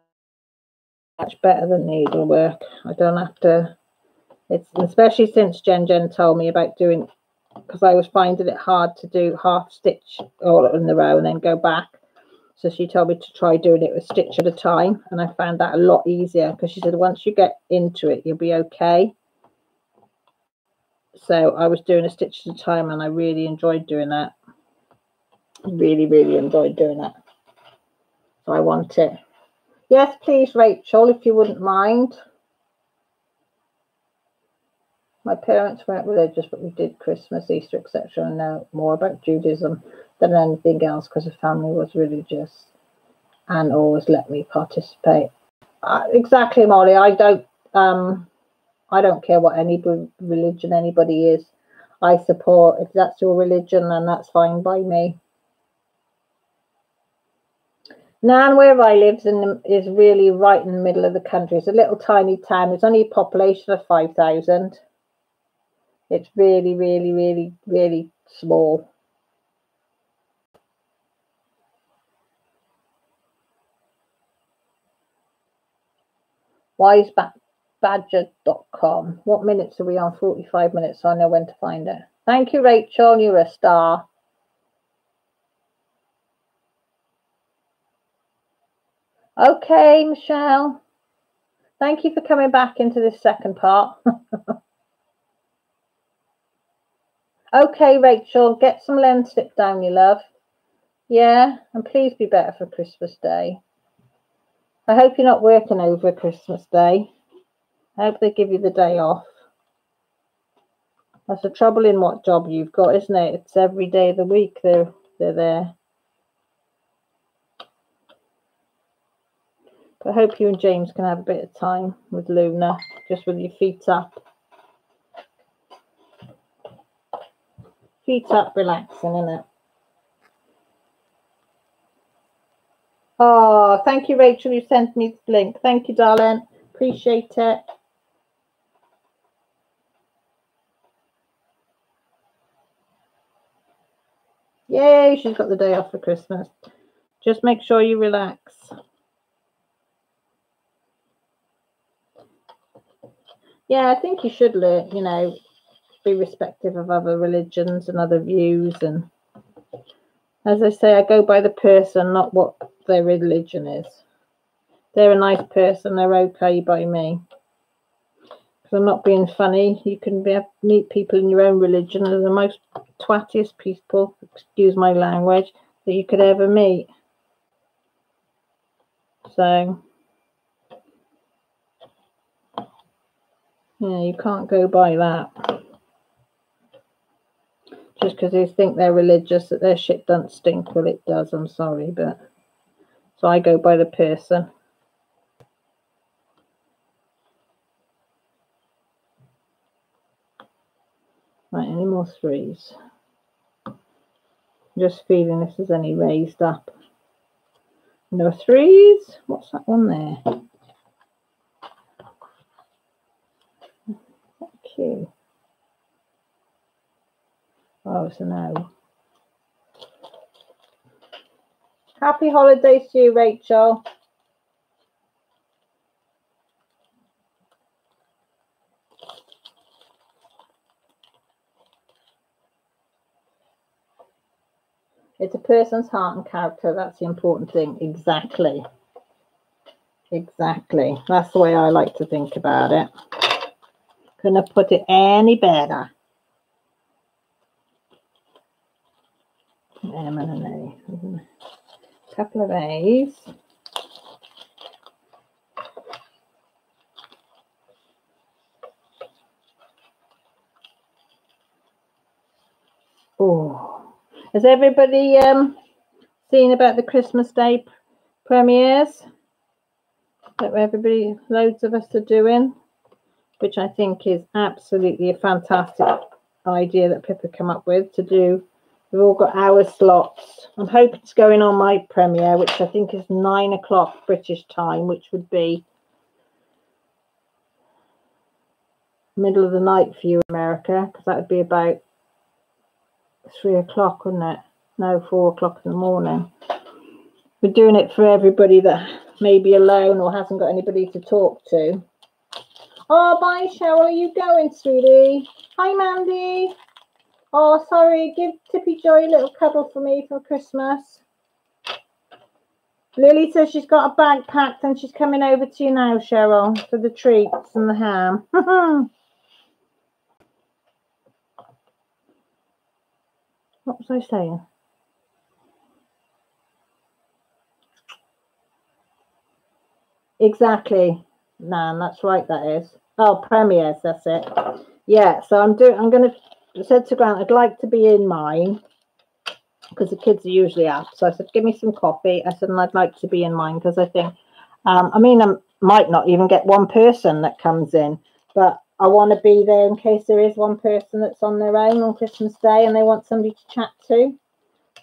better than needlework. I don't have to, it's especially since Jen told me about doing, because I was finding it hard to do half stitch all in a row and then go back. So she told me to try doing it a stitch at a time, and I found that a lot easier, because she said once you get into it, you'll be okay. So I was doing a stitch at a time, and I really enjoyed doing that. Really, really enjoyed doing that. So I want it. Yes, please, Rachel, if you wouldn't mind. My parents weren't religious, but we did Christmas, Easter, etc., and know more about Judaism than anything else, because the family was religious and always let me participate. Exactly, Molly. I don't I don't care what any religion anybody is. I support. If that's your religion, then that's fine by me. Nan, where I live is really right in the middle of the country. It's a little tiny town. There's only a population of 5,000. It's really, really, really, really small. Wisebadger.com. What minutes are we on? 45 minutes, so I know when to find it. Thank you, Rachel. You're a star. Okay, Michelle. Thank you for coming back into this second part. Okay, Rachel, get some lemon slip down, you love. Yeah, and please be better for Christmas Day. I hope you're not working over Christmas Day. I hope they give you the day off. That's the trouble in what job you've got, isn't it? It's every day of the week they're there. But I hope you and James can have a bit of time with Luna, just with your feet up. Feet up, relaxing, innit? Oh, thank you, Rachel. You sent me the link. Thank you, darling. Appreciate it. Yay, she's got the day off for Christmas. Just make sure you relax. Yeah, I think you should learn, you know, be respectful of other religions and other views. And as I say, I go by the person, not what their religion is. They're a nice person, they're okay by me. Because I'm not being funny. You can meet people in your own religion and the most twattiest people, excuse my language, that you could ever meet. So, yeah, you can't go by that. Just because they think they're religious, that their shit don't stink. Well, it does, I'm sorry, but... So I go by the person. Right, any more threes? Just feeling if there's any raised up. No threes? What's that one there? Thank you. Oh, it's a no. Happy holidays to you, Rachel. It's a person's heart and character. That's the important thing. Exactly. Exactly. That's the way I like to think about it. Couldn't have put it any better. M and an A. A couple of A's. Oh. Has everybody seen about the Christmas Day premieres that everybody, loads of us are doing, which I think is absolutely a fantastic idea that Pippa came up with to do. We've all got hour slots. I'm hoping it's going on my premiere, which I think is 9 o'clock British time, which would be middle of the night for you, America, because that would be about 3 o'clock, wouldn't it? No, 4 o'clock in the morning. We're doing it for everybody that may be alone or hasn't got anybody to talk to. Oh, bye, Cheryl. Are you going, sweetie? Hi, Mandy. Oh, sorry. Give Tippy Joy a little cuddle for me for Christmas. Lily says she's got a bag packed and she's coming over to you now, Cheryl, for the treats and the ham. What was I saying? Exactly, Nan. That's right. That is. Oh, premieres. That's it. Yeah. So I'm going to. I said to Grant, I'd like to be in mine because the kids are usually up. So I said, give me some coffee. I said, and I'd like to be in mine because I think, I mean, I might not even get one person that comes in, but I want to be there in case there is one person that's on their own on Christmas Day and they want somebody to chat to.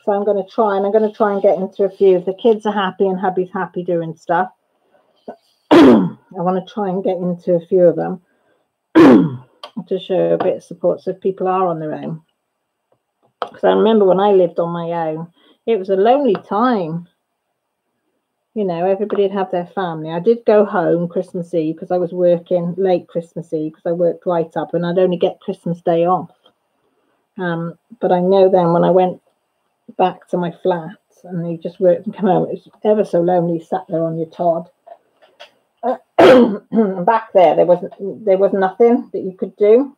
So I'm going to try, and I'm going to try and get into a few. If the kids are happy and hubby's happy doing stuff, I want to try and get into a few of them to show a bit of support so if people are on their own. Because I remember when I lived on my own, it was a lonely time. You know, everybody'd have their family. I did go home Christmas Eve because I was working late Christmas Eve because I worked right up and I'd only get Christmas Day off. But I know then when I went back to my flat and you just worked and come home, it was ever so lonely, sat there on your Todd. Back there was nothing that you could do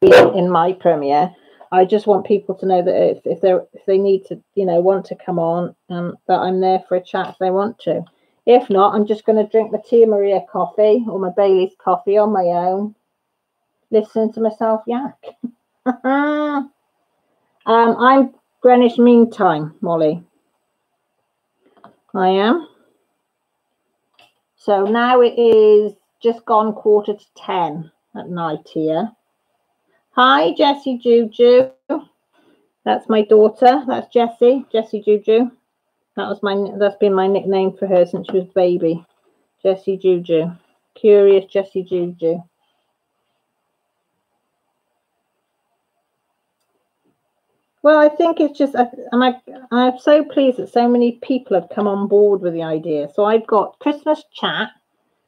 in my premiere. I just want people to know that if they need to, you know, want to come on, that I'm there for a chat if they want to. If not, I'm just going to drink my Tia Maria coffee or my Bailey's coffee on my own, listening to myself yak. I'm Greenwich Mean Time, Molly. I am. So now it is just gone 9:45 at night here. Hi, Jessie Juju. That's my daughter. That's Jessie Juju. That's been my nickname for her since she was a baby. Jessie Juju. Curious Jessie Juju. Well, I think it's just, I'm so pleased that so many people have come on board with the idea. So I've got Christmas Chat,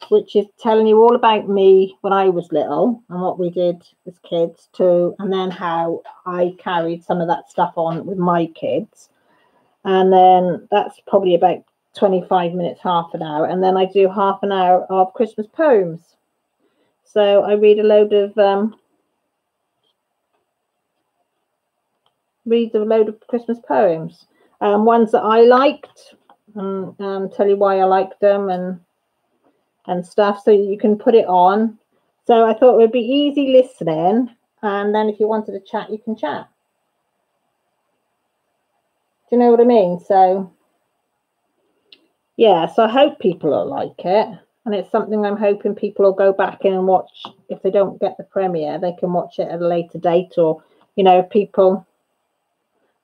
which is telling you all about me when I was little and what we did as kids too, and then how I carried some of that stuff on with my kids. And then that's probably about 25 minutes, half an hour. And then I do half an hour of Christmas poems. So I read a load of Christmas poems, ones that I liked, and tell you why I liked them and stuff, so you can put it on. So I thought it would be easy listening, and then if you wanted to chat, you can chat. Do you know what I mean? So yeah, so I hope people will like it, and it's something I'm hoping people will go back in and watch. If they don't get the premiere, they can watch it at a later date, or, you know, people.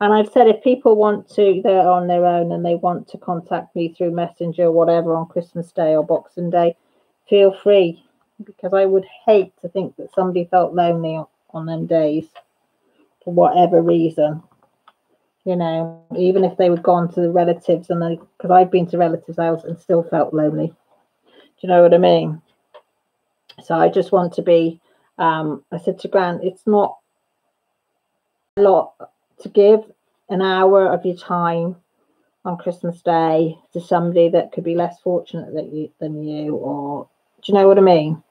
And I've said if people want to, they're on their own and they want to contact me through Messenger or whatever on Christmas Day or Boxing Day, feel free, because I would hate to think that somebody felt lonely on them days for whatever reason. You know, even if they were gone to the relatives, and because I've been to relatives' house and still felt lonely. Do you know what I mean? So I just want to be, I said to Grant, it's not a lot to give an hour of your time on Christmas Day to somebody that could be less fortunate than you, or do you know what I mean?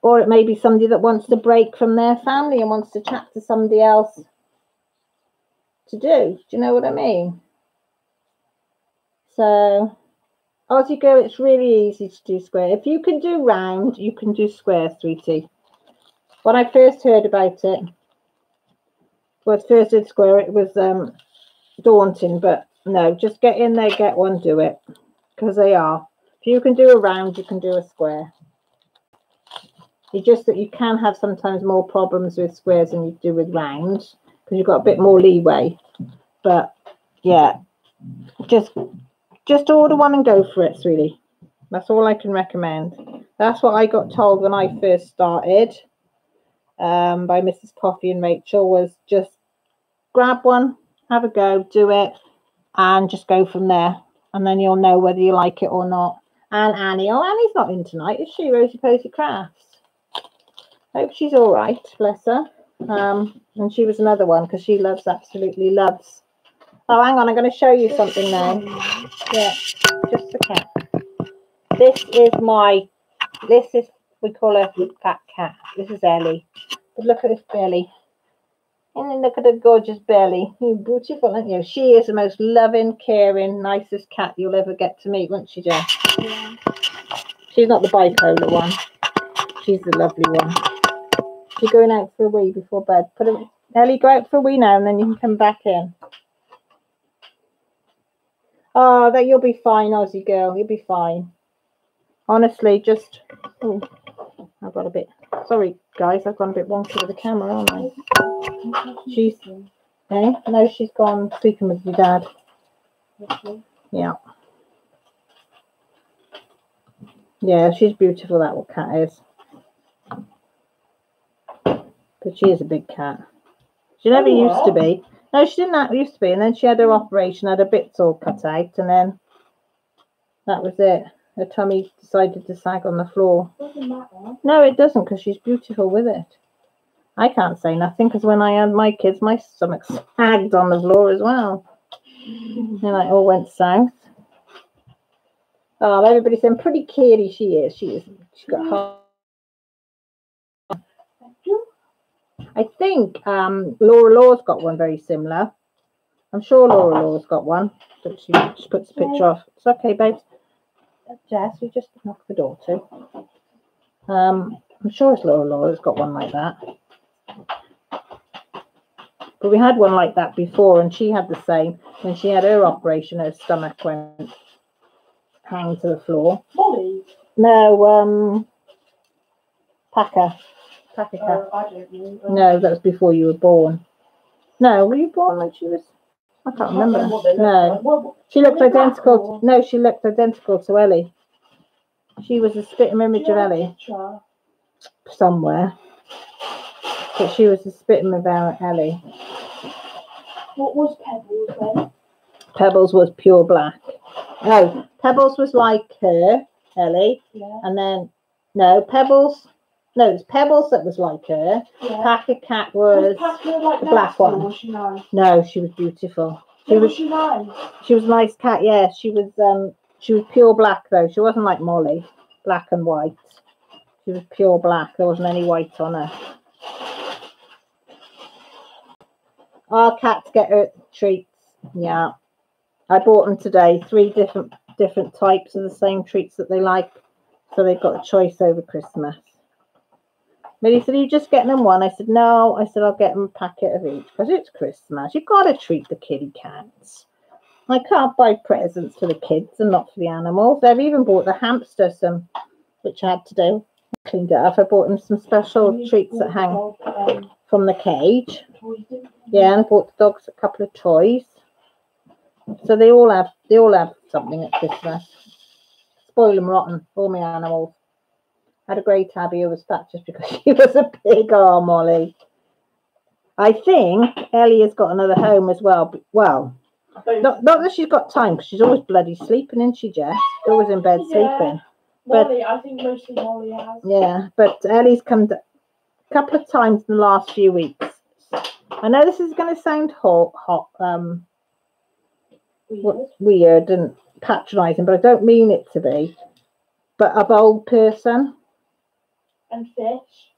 Or it may be somebody that wants to break from their family and wants to chat to somebody else to do you know what I mean? So Aussie girl, it's really easy to do square. If you can do round, you can do square, sweetie. When I first heard about it, first did square, it was daunting, but no, just get in there, get one, do it, because they are. If you can do a round, you can do a square. It's just that you can have sometimes more problems with squares than you do with rounds, because you've got a bit more leeway. But yeah, just order one and go for it, sweetie. That's all I can recommend. That's what I got told when I first started by Mrs. Coffee and Rachel, was just grab one, have a go, do it, and just go from there. And then you'll know whether you like it or not. And Annie, Annie's not in tonight, is she? Rosie Posey Crafts. Hope she's all right, bless her. And she was another one, because she absolutely loves. Oh, hang on, I'm going to show you something now. Yeah, just a cat. We call her Fat Cat. This is Ellie. But look at this belly. And then look at her gorgeous belly. You're beautiful, aren't you? She is the most loving, caring, nicest cat you'll ever get to meet, won't she, Jen? Yeah. She's not the bipolar one. She's the lovely one. She's going out for a wee before bed. Ellie, go out for a wee now, and then you can come back in. Oh, you'll be fine, Aussie girl. You'll be fine. Honestly, just... Oh, I've got a bit... Sorry, guys, I've gone a bit wonky with the camera, aren't I? She's... Eh? No, she's gone sleeping with your dad. Yeah. Yeah, she's beautiful, that what cat is. But she is a big cat. She never used to be. No, she didn't used to be. And then she had her operation, had her bits all cut out. And then that was it. Her tummy decided to sag on the floor. Doesn't matter. No, it doesn't, because she's beautiful with it. I can't say nothing, because when I had my kids, my stomach sagged on the floor as well. And I all went south. Oh, everybody's saying pretty kitty she is. She is. She's got heart. I think Laura Law's got one very similar. I'm sure Laura Law's got one. But she puts the picture off. It's okay, babes. Jess, we just knocked the door too. I'm sure it's Laura Law that's got one like that. But we had one like that before, and she had the same. When she had her operation, her stomach went hang to the floor. Molly? No, Packer. Packer cat. I don't know. No, that was before you were born. No, were you born when she was... I can't remember. No. She looked identical. No, she looked identical to Ellie. She was a spitting image of Ellie. Somewhere. But she was a spitting of our Ellie. What was Pebbles then? Pebbles was pure black. No, Pebbles was like her, Ellie. Yeah. And then, no, Pebbles... No, it's Pebbles that was like her. Yeah. Packer Cat was like the black one. Was she nice? No, she was beautiful. Was she nice? She was a nice cat, yeah. She was pure black though. She wasn't like Molly, black and white. She was pure black. There wasn't any white on her. Our cats get her treats. Yeah. I bought them today. 3 different types of the same treats that they like. So they've got a choice over Christmas. Millie said, are you just getting them one? I said, no. I said, I'll get them a packet of each because it's Christmas. You've got to treat the kitty cats. I can't buy presents for the kids and not for the animals. I've even bought the hamster some, which I had to do. I cleaned it up. I bought them some special treats that hang from the cage. Yeah, and I bought the dogs a couple of toys. So they all have something at Christmas. Spoil them rotten, all my animals. I had a grey tabby who was fat just because she was a big arm, Molly. I think Ellie has got another home as well. But, well, not that she's got time, because she's always bloody sleeping, isn't she, Jess? She's always in bed sleeping. Molly, I think mostly Molly has. Yeah, but Ellie's come a couple of times in the last few weeks. I know this is going to sound weird and patronising, but I don't mean it to be. But a bold person. And fish.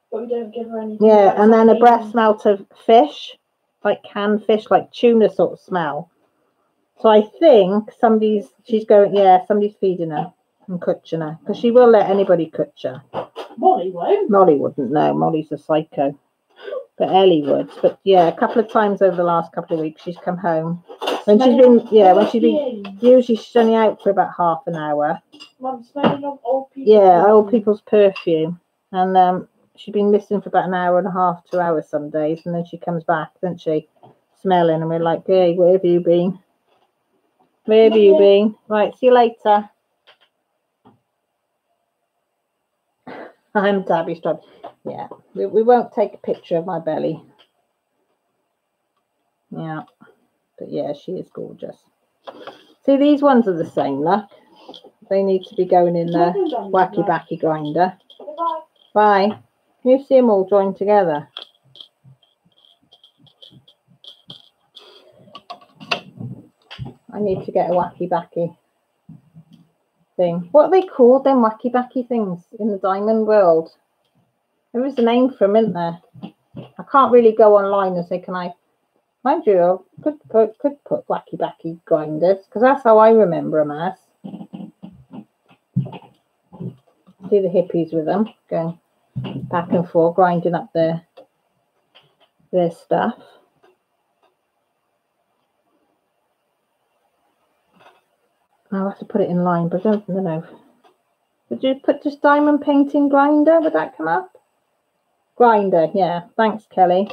But we don't give her anything. Yeah, and then a breath smell of fish, like canned fish, like tuna sort of smell. So I think somebody's feeding her and coaching her, because she will let anybody coach her. Molly won't. Molly wouldn't, no. Molly's a psycho. But Ellie would. But yeah, a couple of times over the last couple of weeks she's come home. When she's been usually she's only out for about half an hour. Mum, smelling of old people. Yeah, old people's perfume. And she's been missing for about an hour and a half, 2 hours some days, and then she comes back, doesn't she? Smelling, and we're like, hey, where have you been? Where have you been? Right, see you later. I'm Dabby Strub. Yeah, we won't take a picture of my belly. Yeah, but yeah, she is gorgeous. See, these ones are the same, look. They need to be going in the wacky backy grinder. Bye. Can you see them all joined together? I need to get a wacky backy thing. What are they called, them wacky backy things in the diamond world? There is a name for them, isn't there? I can't really go online and say, can I? Mind you, I could put wacky backy grinders, because that's how I remember them as. See the hippies with them going back and forth, grinding up their stuff. I'll have to put it in line, but I don't know. Would you put just diamond painting grinder? Would that come up? Grinder, yeah. Thanks, Kelly.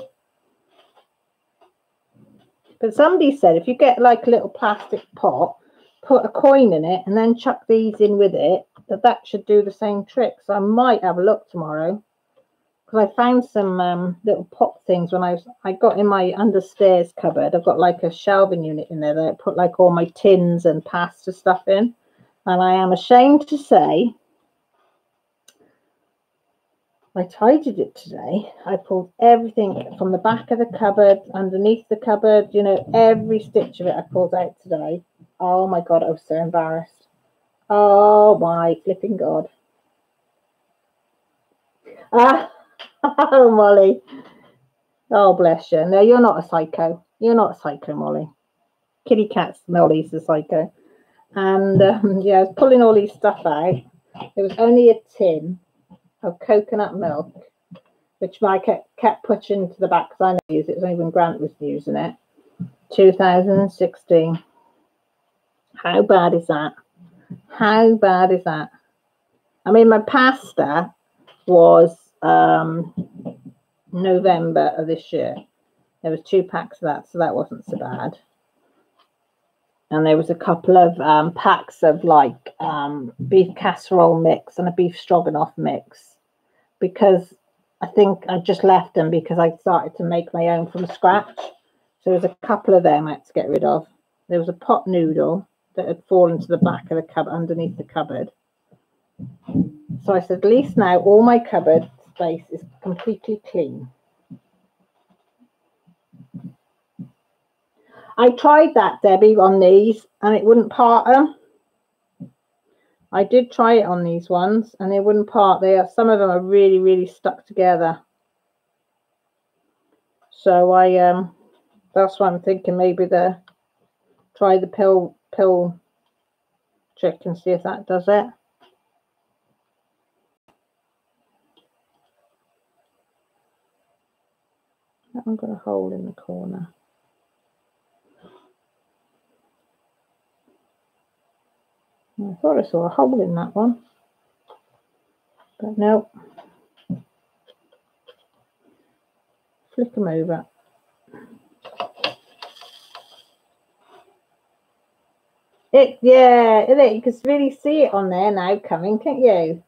But somebody said if you get like a little plastic pot, put a coin in it and then chuck these in with it, that should do the same trick. So I might have a look tomorrow. Because I found some little pot things when I got in my understairs cupboard. I've got like a shelving unit in there that I put like all my tins and pasta stuff in. And I am ashamed to say, I tidied it today. I pulled everything from the back of the cupboard, underneath the cupboard, you know, every stitch of it I pulled out today. Oh my God, I was so embarrassed. Oh my flipping God. Oh, Molly. Oh, bless you. No, you're not a psycho. You're not a psycho, Molly. Kitty Cat's Molly's a psycho. And yeah, I was pulling all these stuff out. There was only a tin of coconut milk, which I kept pushing to the back because I never used it. It was only when Grant was using it. 2016. How bad is that? How bad is that? I mean, my pasta was November of this year. There was 2 packs of that, so that wasn't so bad. And there was a couple of packs of like beef casserole mix and a beef stroganoff mix, because I think I just left them because I started to make my own from scratch. So there was a couple of them I had to get rid of. There was a pot noodle that had fallen to the back of the cupboard, underneath the cupboard. So I said, at least now all my cupboard space is completely clean. I tried that, Debbie, on these and it wouldn't part them. I did try it on these ones and they wouldn't part. Some of them are really, really stuck together. So that's why I'm thinking maybe try the pill trick and see if that does it. I've got a hole in the corner. I thought I saw a hole in that one, but no. Flick them over. Yeah, you can really see it on there now coming, can't you?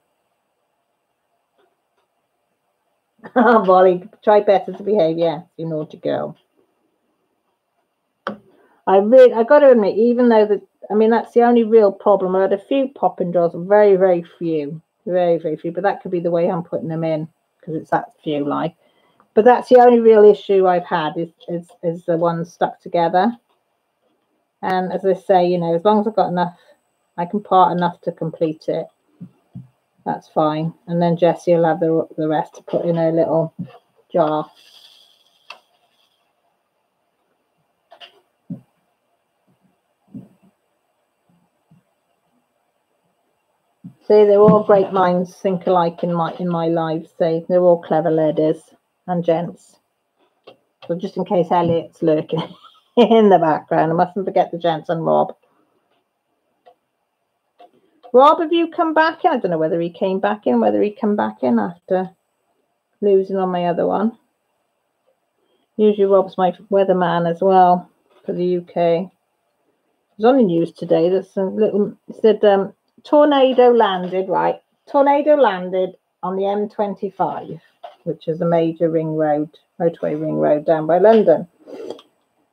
Oh, Molly, try better to behave. Yeah, you naughty girl. I got to admit, even though that's the only real problem. I had a few popping drawers, very, very few, very, very few. But that could be the way I'm putting them in because it's that few, like. But that's the only real issue I've had is the ones stuck together. And as I say, you know, as long as I've got enough, I can part enough to complete it. That's fine. And then Jessie will have the rest to put in her little jar. See, they're all great minds think alike in my life. See, they're all clever ladies and gents. So just in case Elliot's lurking in the background, I mustn't forget the gents and Rob. Rob, have you come back in? I don't know whether he came back in, after losing on my other one. Usually Rob's my weatherman as well for the UK. It was on the news today. There's a little, it said tornado landed, right? Tornado landed on the M25, which is a major motorway ring road down by London.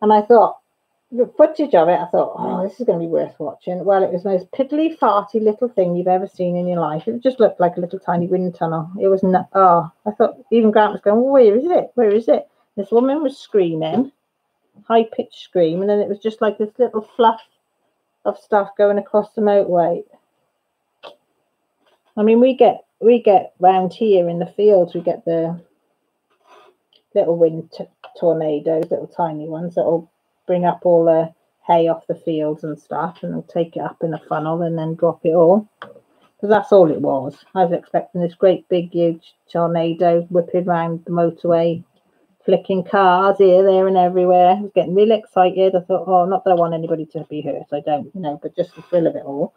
And I thought, the footage of it, I thought, oh, this is going to be worth watching. Well, it was the most piddly, farty little thing you've ever seen in your life. It just looked like a little tiny wind tunnel. It was not, I thought, even Grant was going, where is it? Where is it? This woman was screaming, high-pitched scream, and then it was just like this little fluff of stuff going across the motorway. I mean, we get round here in the fields, we get the little wind tornadoes, little tiny ones that'll bring up all the hay off the fields and stuff, and they'll take it up in a funnel and then drop it all. Because that's all it was. I was expecting this great big huge tornado whipping around the motorway, flicking cars here, there and everywhere. I was getting really excited. I thought, not that I want anybody to be hurt, I don't, but just the thrill of it all.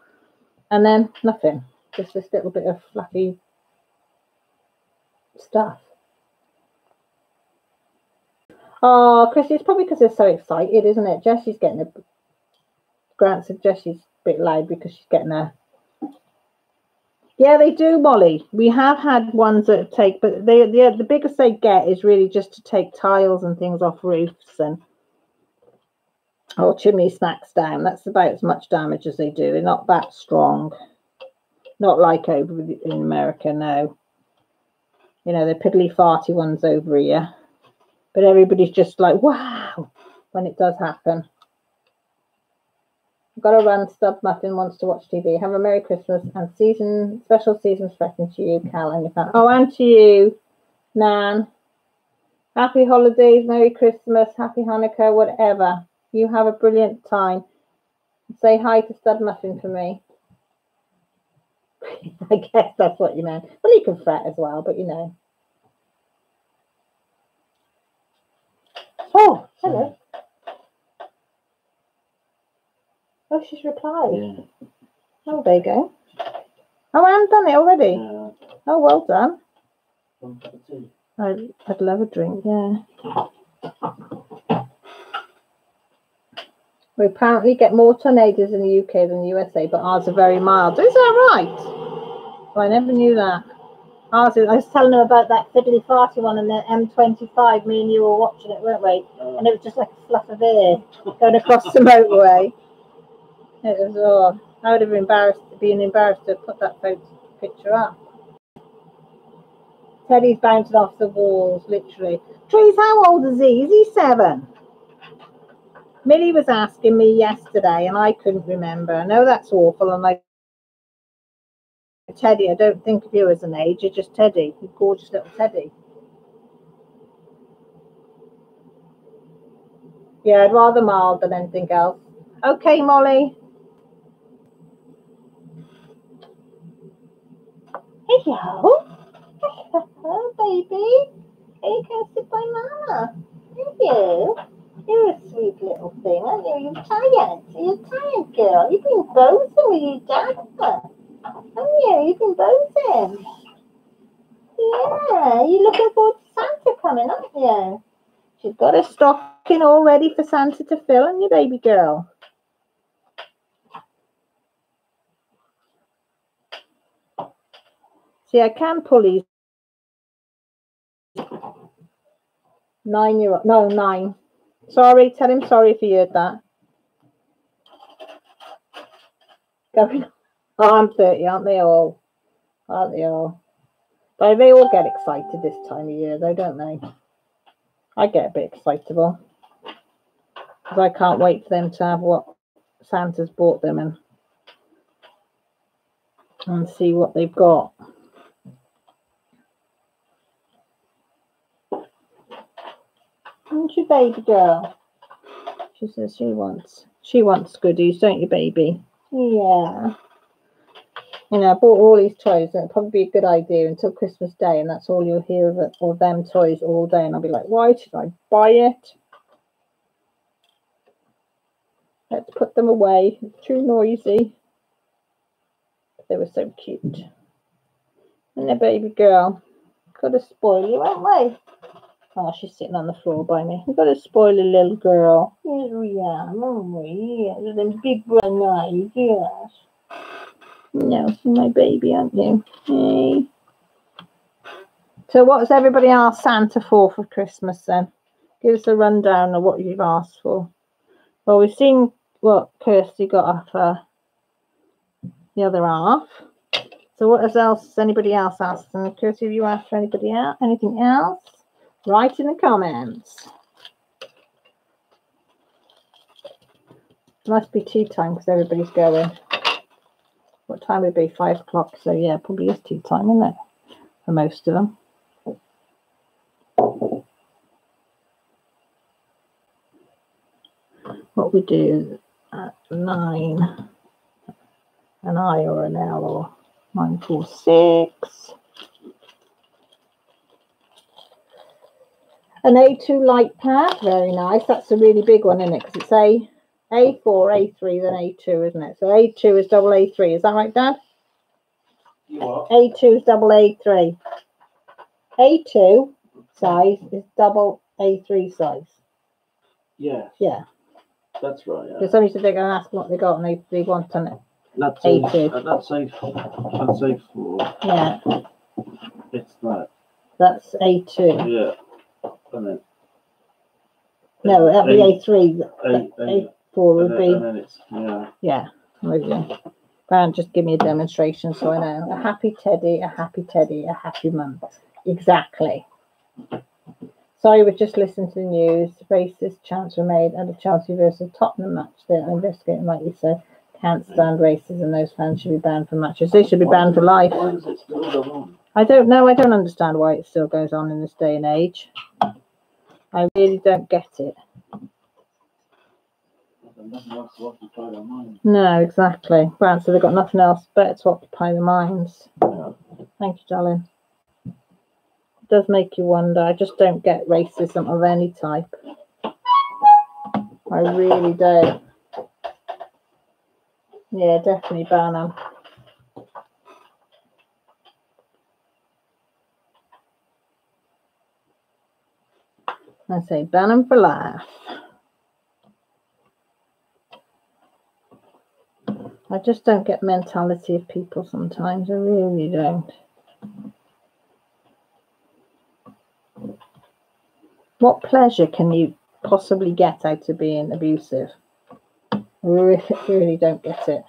And then nothing. Just this little bit of fluffy stuff. Oh, Chrissy, it's probably because they're so excited, isn't it? Jessie's getting a... Grant said Jessie's a bit loud because she's getting a... Yeah, they do, Molly. We have had ones that take, but the biggest they get is really just to take tiles and things off roofs and chimney smacks down. That's about as much damage as they do. They're not that strong. Not like over in America, no. You know, the piddly farty ones over here. But everybody's just like, wow, when it does happen. I've got to run. Stub Muffin wants to watch TV. Have a Merry Christmas and special season stretching to you, Cal, and your family. Oh, and to you, Nan. Happy holidays, Merry Christmas, Happy Hanukkah, whatever. You have a brilliant time. Say hi to Stud Muffin for me. I guess that's what you meant. Well, you can fret as well, but you know. Oh, hello. Oh, she's replied. Yeah. Oh, there you go. Oh, I haven't done it already. Oh, well done. I'd love a drink, yeah. We apparently get more tornadoes in the UK than the USA, but ours are very mild. Is that right? Well, I never knew that. I was telling them about that fiddly farty one in the M25. Me and you were watching it, weren't we? And it was just like a fluff of air going across the motorway. It was, I would have been embarrassed to put that picture up. Teddy's bouncing off the walls, literally. Trees, how old is he? Is he 7? Millie was asking me yesterday, and I couldn't remember. I know that's awful, and like Teddy, I don't think of you as an age. You're just Teddy. You're gorgeous little Teddy. Yeah, I'd rather mild than anything else. Okay, Molly. Hello. Hello, baby. Hey, you can sit by Mama. Thank you. You're a sweet little thing, aren't you? You're tired. You're tired, girl. You've been boozing with your dad. Haven't you? You've been boozing. Yeah, you're looking forward to Santa coming, aren't you? She's got a stocking all ready for Santa to fill, hasn't you, baby girl? See, I can pull these 9-year-old. No, 9. Sorry, tell him sorry if you heard that. Going. Oh, I'm 30, aren't they all? Aren't they all? But they all get excited this time of year, though, don't they? I get a bit excitable. Because I can't wait for them to have what Santa's bought them and see what they've got. Aren't you, baby girl? She says she wants goodies, don't you, baby? Yeah. You know, I bought all these toys, and it'd probably be a good idea until Christmas Day, and that's all you'll hear of it, or them toys all day, and I'll be like, why should I buy it? Let's put them away. It's too noisy. But they were so cute. And the baby girl. Gotta spoil you, haven't we? Oh, she's sitting on the floor by me. We've got to spoil a little girl. Yes, we are. Oh, yes. With them big brown eyes, yes. No, you're my baby, aren't you? Hey. So what's everybody asked Santa for Christmas then? Give us a rundown of what you've asked for. Well, we've seen what Kirsty got off the other half. So what else has anybody else asked? And Kirsty, have you asked for anybody else? Anything else? Write in the comments. It must be tea time because everybody's going. What time would it be? 5 o'clock. So yeah, probably is tea time, isn't it? For most of them. What we do at 9, an I or an L, or 946. An A2 light pad, very nice. That's a really big one, isn't it? Because it's A4, A3, then A2, isn't it? So A2 is double A3. Is that right, Dad? You what? A2 is double A3. A2 size is double A3 size. Yeah, Yeah. that's right. Yeah. So somebody said they're going to ask what they got and they want on it. That's A2. That's A4. Yeah, It's that. that's A2. Yeah. And then. No, that'd be A3. A4 would be. And then it's, yeah. Yeah, with you. Grant, just give me a demonstration so I know. A happy teddy, a happy teddy, a happy mum. Exactly. Sorry, we're just listening to the news. Racist chants were made at the Chelsea versus Tottenham match. They're investigating, like you said. Can't stand racism. Those fans should be banned from matches. They should be banned for life. Why does it still go on? I don't know. I don't understand why it still goes on in this day and age. I really don't get it. Nothing else to occupy their minds. No, exactly. Grant, so they've got nothing else better to occupy their minds. Yeah. Thank you, darling. It does make you wonder. I just don't get racism of any type. I really don't. Yeah, definitely ban them. I say ban them for life. I just don't get mentality of people sometimes. I really don't. What pleasure can you possibly get out of being abusive? I really don't get it.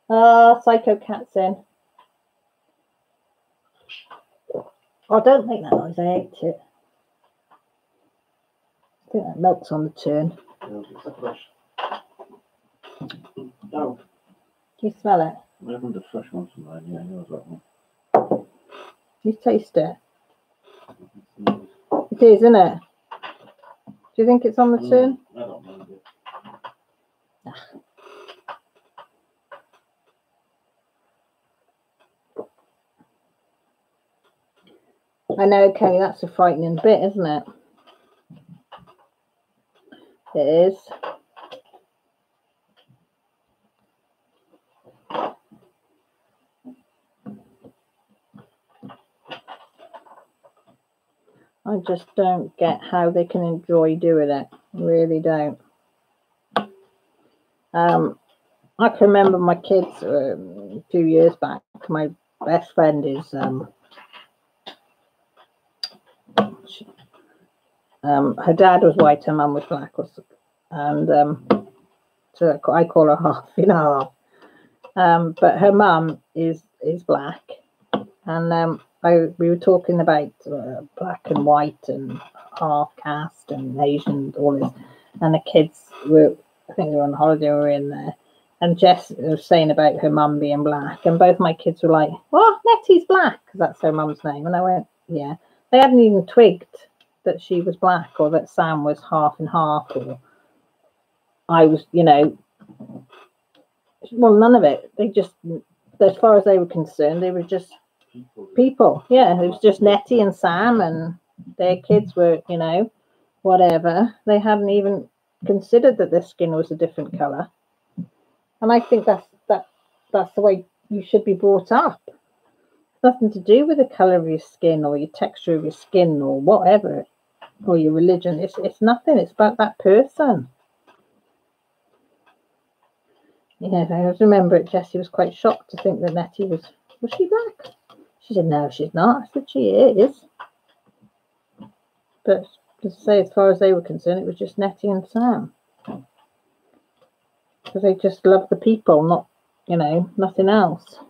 Psycho Cat's in. Oh, don't make that noise. I hate it. I think that milk's on the turn. It's a fresh. Oh, Do you smell it? I haven't a fresh one from mine. Yeah, yours that one. Do you taste it? It is, isn't it? Do you think it's on the turn? I don't mind it. I know, Kelly, that's a frightening bit, isn't it? It is. I just don't get how they can enjoy doing it. Really don't. I can remember my kids a few years back. My best friend is her dad was white, her mum was black, and so I call her half, but her mum is black, and we were talking about black and white and half caste and Asian, all this, and the kids were, I think they were on holiday, we were in there, and Jess was saying about her mum being black, and both my kids were like, "What? Nettie's black?" Because that's her mum's name, and I went, "Yeah." They hadn't even twigged that she was black or that Sam was half and half, or I was, well, none of it. They just, as far as they were concerned, they were just people. Yeah, it was just Nettie and Sam, and their kids were, whatever. They hadn't even considered that their skin was a different colour. And I think that's the way you should be brought up. Nothing to do with the colour of your skin or your texture of your skin or whatever, or your religion. It's nothing. It's about that person. Yeah, I remember it. Jessie was quite shocked to think that Nettie was she black? She said, "No, she's not." I said, "She is." But to say, as far as they were concerned, it was just Nettie and Sam. Because they just love the people, not, nothing else.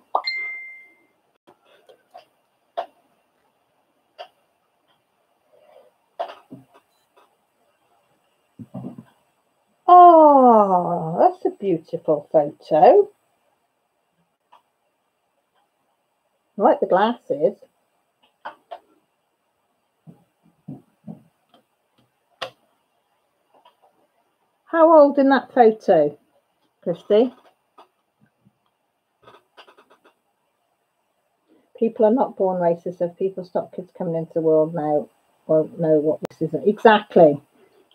Oh, that's a beautiful photo. I like the glasses. How old in that photo, Christy? People are not born racist. If people stop kids coming into the world now, won't know what racism is. Exactly.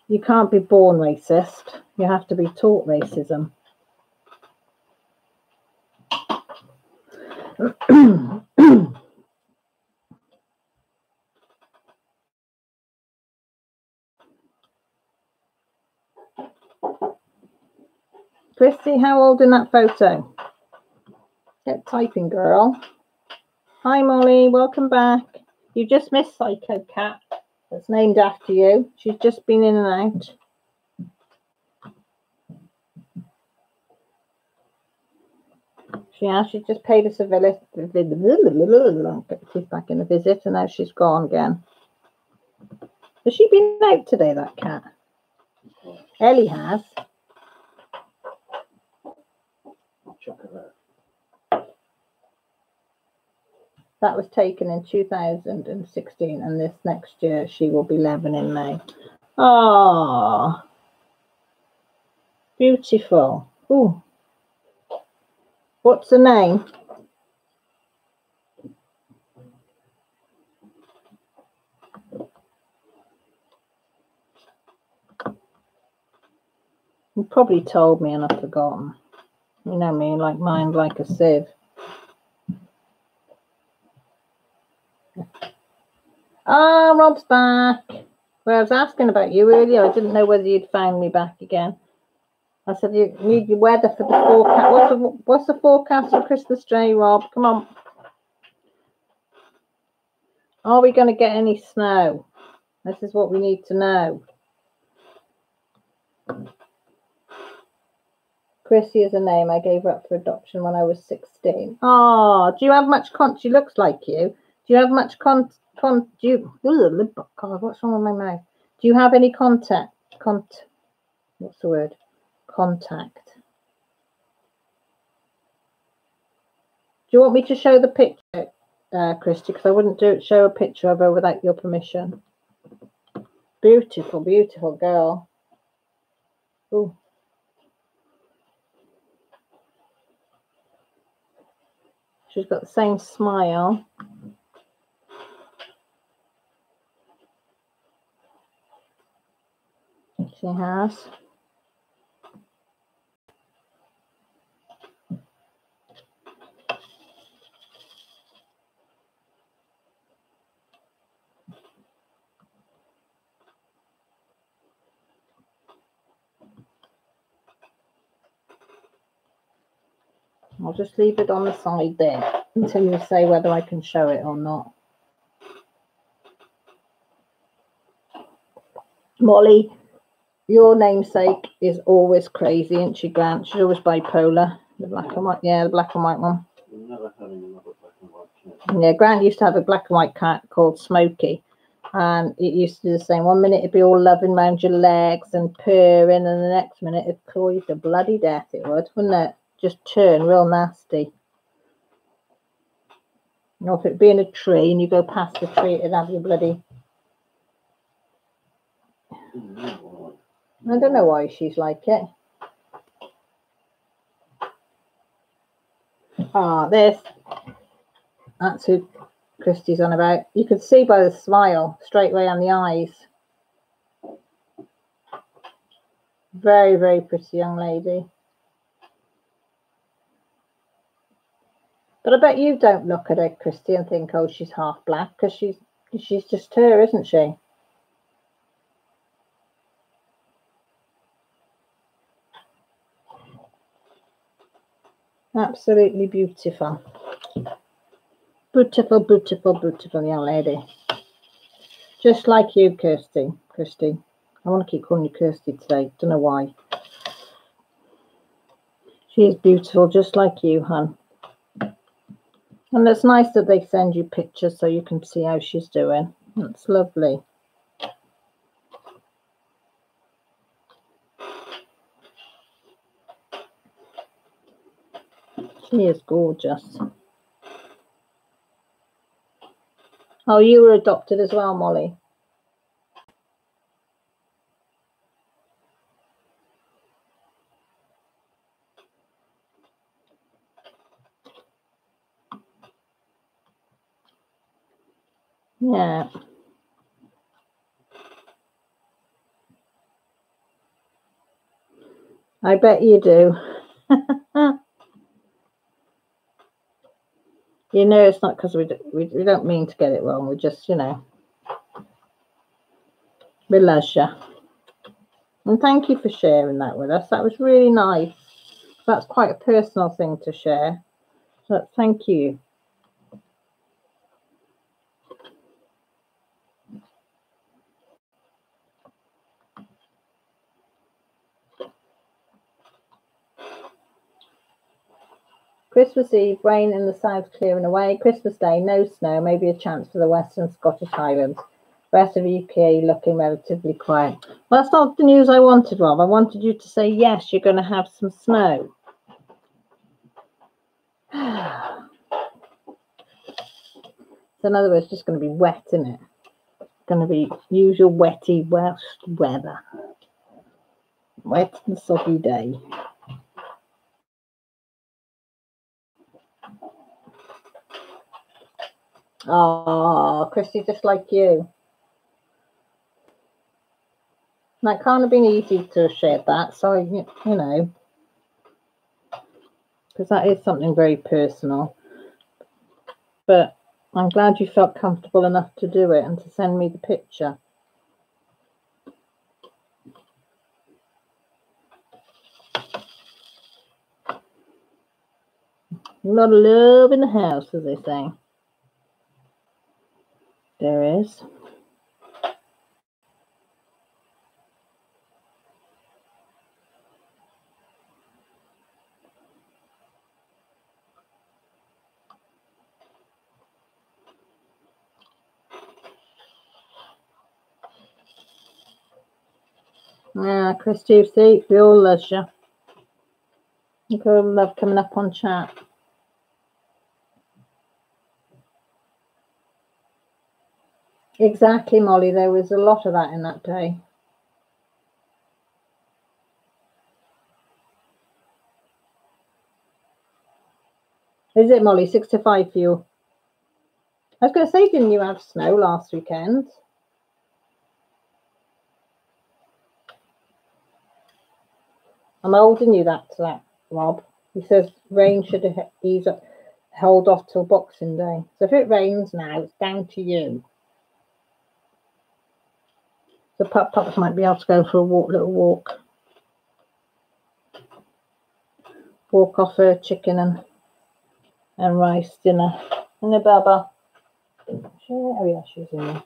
You can't be born racist. You have to be taught racism. Christy, how old in that photo? Get typing, girl. Hi, Molly. Welcome back. You just missed Psycho Cat. That's named after you. She's just been in and out. She's just paid us a visit. She's back in a visit, and now she's gone again. Has she been out today, that cat? Ellie has. Check it out. That was taken in 2016, and this next year she will be 11 in May. Oh, beautiful. Ooh. What's the name? You probably told me and I've forgotten. You know me, like mine, like a sieve. Ah, Rob's back. Well, I was asking about you earlier. I didn't know whether you'd found me back again. I said you need your weather for the forecast. What's the forecast for Christmas Day, Rob? Come on. Are we going to get any snow? This is what we need to know. Chrissy is a name I gave her up for adoption when I was 16. Oh, do you have much she looks like you. Do you have much God, what's wrong with my mouth? Do you have any what's the word? Contact. Do you want me to show the picture, Christy? Because I wouldn't show a picture of her without your permission. Beautiful, beautiful girl. Ooh. She's got the same smile. She has. I'll just leave it on the side there until you say whether I can show it or not. Molly, your namesake is always crazy, isn't she, Grant? She's always bipolar. The black and white, yeah, the black and white one. Never having another black and white cat. Yeah, Grant used to have a black and white cat called Smokey. And it used to do the same. 1 minute it'd be all loving round your legs and purring, and the next minute it'd claw you to bloody death, it would, wouldn't it? Just turn real nasty. You know, if it'd be in a tree and you go past the tree, it'd have you bloody... I don't know why she's like it. Ah, that's who Christy's on about. You could see by the smile straight away on the eyes. Very, very pretty young lady. But I bet you don't look at her, Christy, and think, oh, she's half black, because she's just her, isn't she? Absolutely beautiful. Beautiful, beautiful, beautiful young lady. Just like you, Kirsty. Christy. I want to keep calling you Kirsty today. Don't know why. She is beautiful, just like you, hon. And it's nice that they send you pictures so you can see how she's doing. That's lovely. She is gorgeous. Oh, you were adopted as well, Molly. Yeah. I bet you do. You know, it's not because we don't mean to get it wrong. We just, you know, we love you. And thank you for sharing that with us. That was really nice. That's quite a personal thing to share. So thank you. Christmas Eve, rain in the south clearing away. Christmas Day, no snow, maybe a chance for the Western Scottish Highlands. Rest of the UK looking relatively quiet. Well, that's not the news I wanted, Rob. I wanted you to say, yes, you're going to have some snow. So in other words, it's just going to be wet, isn't it? It's going to be usual wetty Welsh weather. Wet and soggy day. Oh, Christy, just like you. That can't have been easy to have shared that. So, you know, because that is something very personal. But I'm glad you felt comfortable enough to do it and to send me the picture. A lot of love in the house, as they say. There is. Yeah, Christy, see, we all love you. Look at all the love coming up on chat. Exactly, Molly. There was a lot of that in that day. Is it, Molly? 6 to 5 for you? I was going to say, didn't you have snow last weekend? I'm holding you that to that, Rob. He says rain should ease up, hold off till Boxing Day. So if it rains now, it's down to you. The pups might be able to go for a little walk. Walk off her chicken and rice dinner. And the Baba. Oh yeah, she's in there.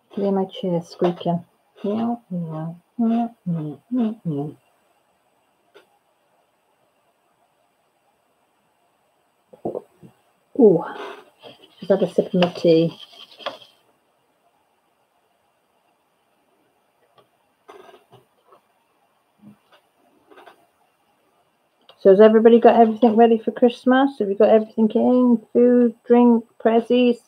Hear my chair squeaking. Yeah, yeah, yeah, yeah, yeah, yeah. Ooh, just had a sip of my tea. So has everybody got everything ready for Christmas? Have you got everything in? Food, drink, prezzies?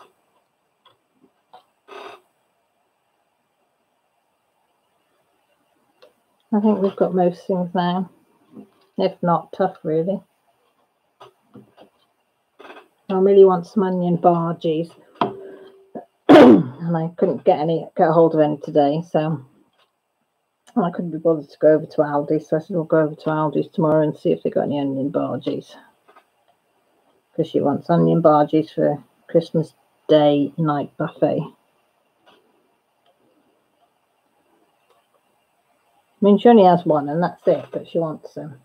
I think we've got most things now. If not, tough really. I really want some onion bargies. And I couldn't get a hold of any today, so I couldn't be bothered to go over to Aldi's, so I said we'll go over to Aldi's tomorrow and see if they got any onion bargies. Because she wants onion bargies for Christmas Day night buffet. I mean, she only has one and that's it, but she wants them.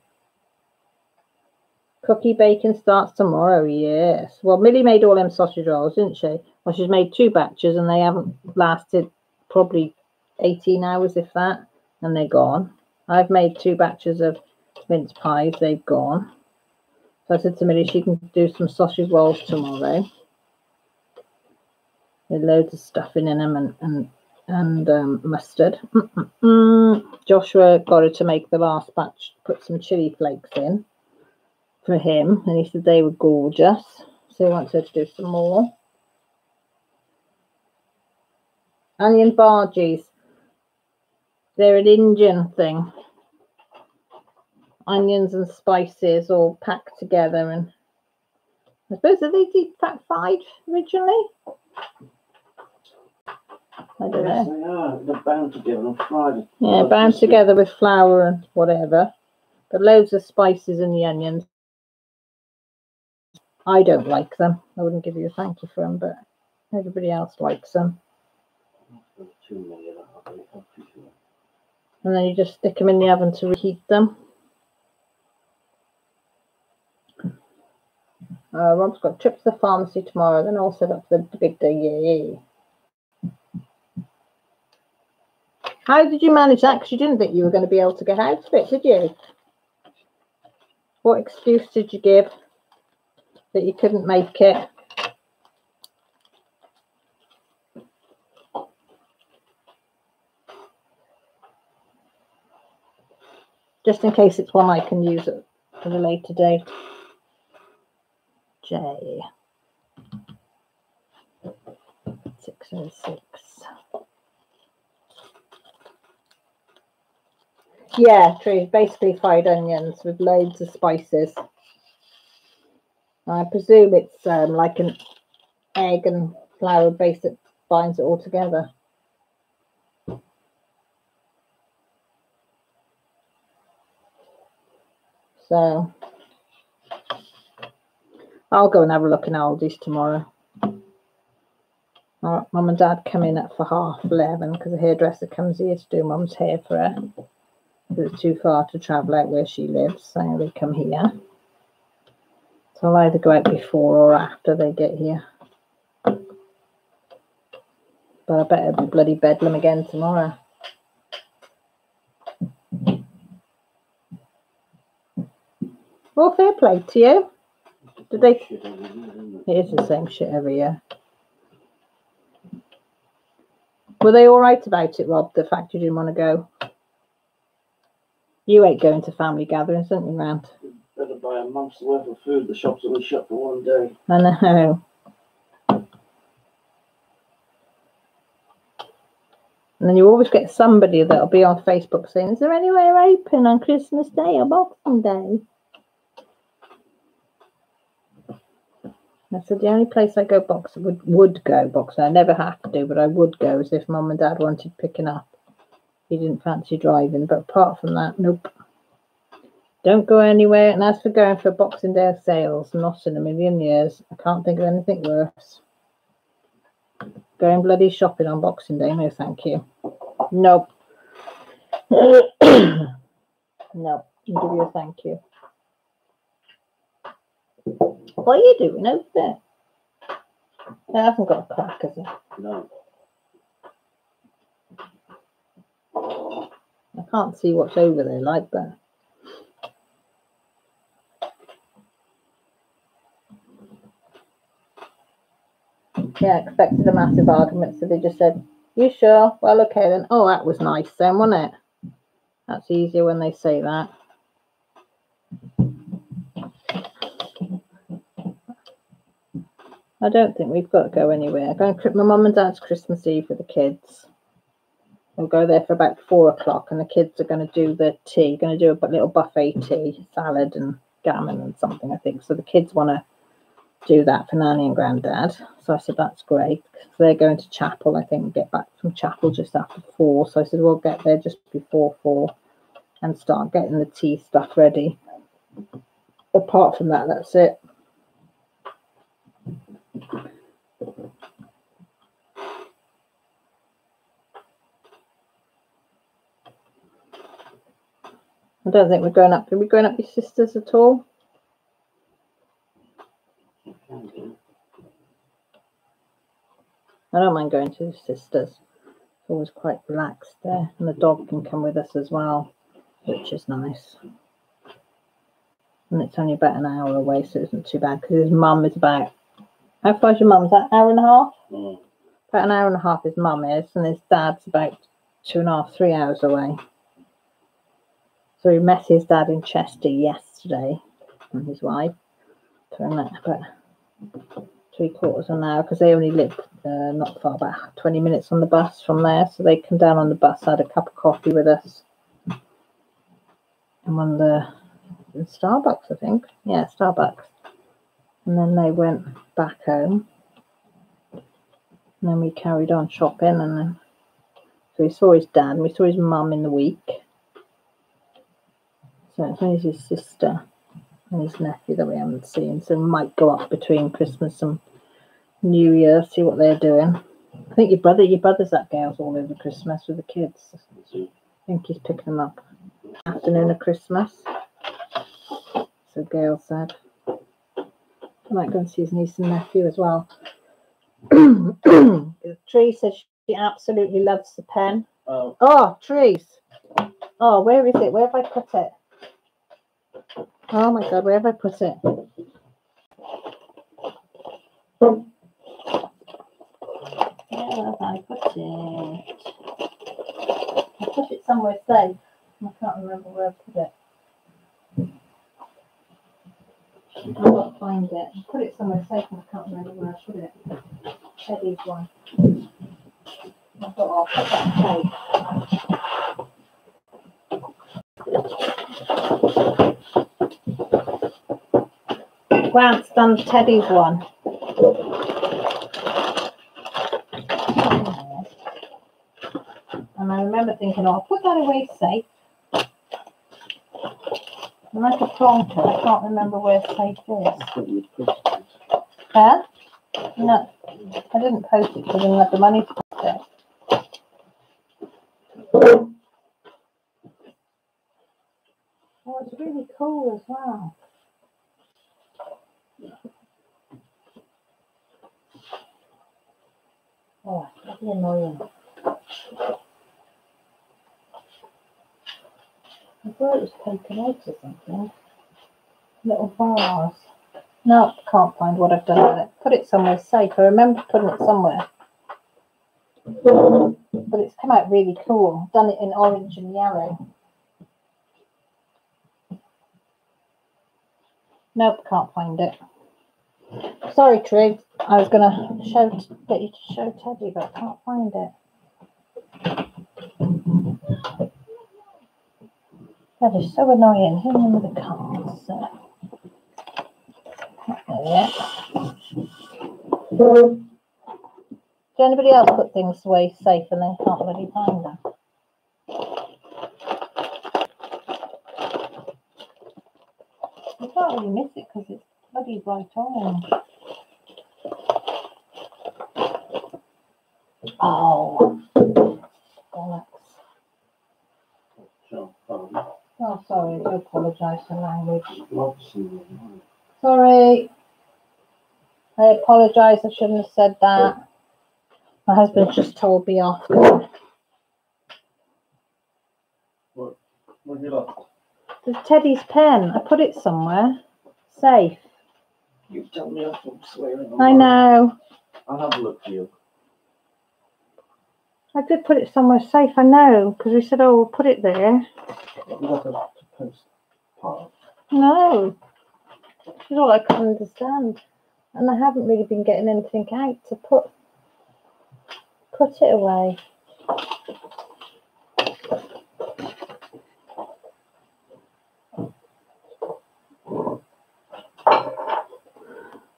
Cookie baking starts tomorrow, yes. Well, Millie made all them sausage rolls, didn't she? Well, she's made 2 batches and they haven't lasted probably 18 hours, if that, and they're gone. I've made 2 batches of mince pies, they've gone. So I said to Millie she can do some sausage rolls tomorrow. With loads of stuffing in them and mustard. Joshua got her to make the last batch, put some chili flakes in for him, and he said they were gorgeous, so he wants her to do some more. Onion bargies, they're an Indian thing. Onions and spices all packed together, and I suppose that they deep fat fried originally. I don't Yes, know. they are. They're bound together on Friday. Yeah, bound together with flour and whatever. But loads of spices in the onions. I don't like them. I wouldn't give you a thank you for them, but everybody else likes them. Too many of that. I'll be happy for them. And then you just stick them in the oven to reheat them. Rob's got a trip to the pharmacy tomorrow, then all set up for the big day. Yay. How did you manage that? Because you didn't think you were going to be able to get out of it, did you? What excuse did you give that you couldn't make it? Just in case it's one I can use at a later date. J. 606. Yeah, true. Basically fried onions with loads of spices. I presume it's like an egg and flour base that binds it all together. So I'll go and have a look in Aldi's tomorrow. Mum and Dad come in for 11:30 because the hairdresser comes here to do Mum's hair for her. It's too far to travel out where she lives, so they come here. So I'll either go out before or after they get here. But I bet it'll be bloody bedlam again tomorrow. Well, fair play to you. Did they? It is the same shit every year. Were they all right about it, Rob? The fact you didn't want to go? You ain't going to family gatherings, aren't you, Rand? Better buy a month's worth of food. The shop's only shut for one day. I know. And then you always get somebody that'll be on Facebook saying, is there anywhere open on Christmas Day or Boxing Day? I said the only place I go boxing would go boxing. I never have to, but I would go as if Mum and Dad wanted picking up. He didn't fancy driving, but apart from that, nope. Don't go anywhere. And as for going for Boxing Day sales, not in a million years. I can't think of anything worse. Going bloody shopping on Boxing Day, no thank you. Nope. No, I'll give you a thank you. What are you doing over there? I haven't got a crack, has it? No. I can't see what's over there like that. Yeah, I expected a massive argument, so they just said, you sure? Well, okay then. Oh, that was nice then, wasn't it? That's easier when they say that. I don't think we've got to go anywhere. I'm going to my mum and dad's Christmas Eve with the kids. We'll go there for about 4 o'clock, and the kids are going to do the tea, going to do a little buffet tea, salad and gammon and something, I think. So the kids want to do that for Nanny and Grandad. So I said, that's great. So they're going to chapel, I think, get back from chapel just after 4. So I said, we'll get there just before 4 and start getting the tea stuff ready. Apart from that, that's it. I don't think we're going up. Are we going up your sister's at all? I don't mind going to the sisters. It's always quite relaxed there. And the dog can come with us as well, which is nice. And it's only about an hour away, so it isn't too bad, because his mum is about... How far is your mum? Is that an hour and a half? Mm. About an hour and a half his mum is, and his dad's about 2.5, 3 hours away. So we met his dad in Chester yesterday, and his wife, for about 3/4 of an hour, because they only live not far, about 20 minutes on the bus from there. So they come down on the bus, had a cup of coffee with us, and one of the Starbucks, I think. Yeah, Starbucks. And then they went back home. And then we carried on shopping, and then So we saw his dad and we saw his mum in the week. So it's only his sister and his nephew that we haven't seen. So we might go up between Christmas and New Year, see what they're doing. I think your brother's at Gail's all over Christmas with the kids. I think he's picking them up. Afternoon of Christmas. So Gail said. I might go and see his niece and nephew as well. Tree says she absolutely loves the pen. Oh, Trees. Oh, where is it? Where have I put it? Oh my God, where have I put it? Where have I put it? I put it somewhere safe. I can't remember where I put it. I've got to find it. I put it somewhere safe and I can't remember where I put it. Teddy's one. I thought I'll put that safe. Grant's done Teddy's one. And I remember thinking, oh, I'll put that away safe. And like a prompter, I can't remember where safe is. Huh? No, I didn't post it because I didn't have the money to post it. Oh, it's really cool as well. Oh, that's really annoying. I thought it was taken out or something. Little bars. No, can't find what I've done with it. Put it somewhere safe. I remember putting it somewhere. But it's come out really cool. Done it in orange and yellow. Nope, can't find it. Sorry, Tree. I was going to get you to show Teddy, but I can't find it. That is so annoying. Him in with the cards. Not there yet. Does anybody else put things away safe and they can't really find them? You can't really miss it because it's bloody bright orange. Oh, bollocks. Oh, sorry, I do apologise for language. Sorry. I apologise, I shouldn't have said that. My husband just told me off. What have you lost? There's Teddy's pen. I put it somewhere. Safe. You've told me off from swearing. I know. I'll have a look for you. I did put it somewhere safe, I know, because we said, oh, we'll put it there. You got the post part. No. This is all I can understand. And I haven't really been getting anything out to put it away.